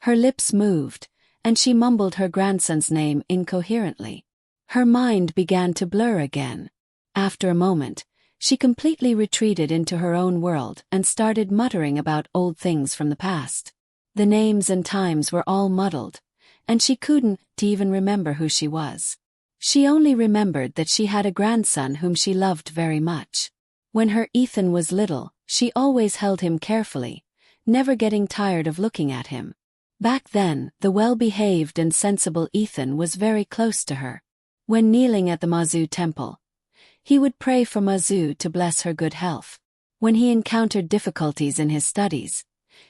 Her lips moved, and she mumbled her grandson's name incoherently. Her mind began to blur again. After a moment, she completely retreated into her own world and started muttering about old things from the past. The names and times were all muddled, and she couldn't even remember who she was. She only remembered that she had a grandson whom she loved very much. When her Ethan was little, she always held him carefully, never getting tired of looking at him. Back then, the well-behaved and sensible Ethan was very close to her. When kneeling at the Mazu temple, he would pray for Mazu to bless her good health. When he encountered difficulties in his studies,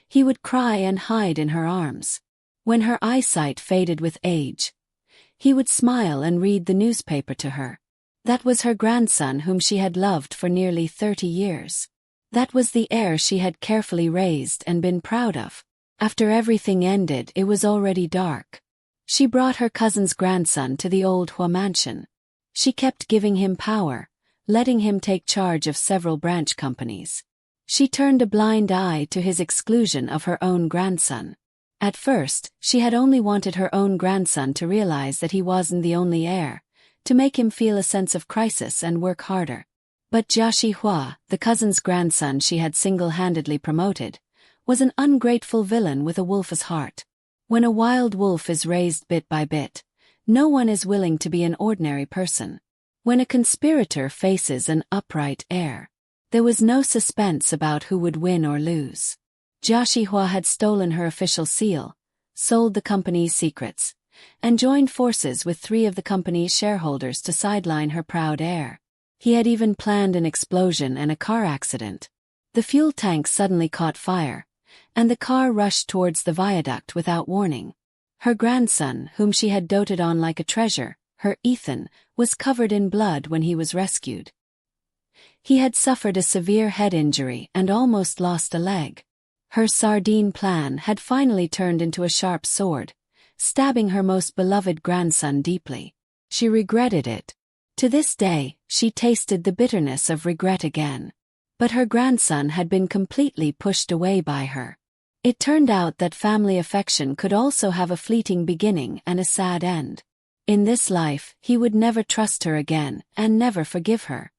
he would cry and hide in her arms. When her eyesight faded with age, he would smile and read the newspaper to her. That was her grandson whom she had loved for nearly 30 years. That was the heir she had carefully raised and been proud of. After everything ended, it was already dark. She brought her cousin's grandson to the old Hua mansion. She kept giving him power, letting him take charge of several branch companies. She turned a blind eye to his exclusion of her own grandson. At first, she had only wanted her own grandson to realize that he wasn't the only heir, to make him feel a sense of crisis and work harder. But Jiaxi Hua, the cousin's grandson she had single-handedly promoted, was an ungrateful villain with a wolf's heart. When a wild wolf is raised bit by bit, no one is willing to be an ordinary person. When a conspirator faces an upright heir, there was no suspense about who would win or lose. Jiaxi Hua had stolen her official seal, sold the company's secrets, and joined forces with 3 of the company's shareholders to sideline her proud heir. He had even planned an explosion and a car accident. The fuel tank suddenly caught fire, and the car rushed towards the viaduct without warning. Her grandson, whom she had doted on like a treasure, her Ethan, was covered in blood when he was rescued. He had suffered a severe head injury and almost lost a leg. Her sardine plan had finally turned into a sharp sword, stabbing her most beloved grandson deeply. She regretted it. To this day, she tasted the bitterness of regret again. But her grandson had been completely pushed away by her. It turned out that family affection could also have a fleeting beginning and a sad end. In this life, he would never trust her again and never forgive her.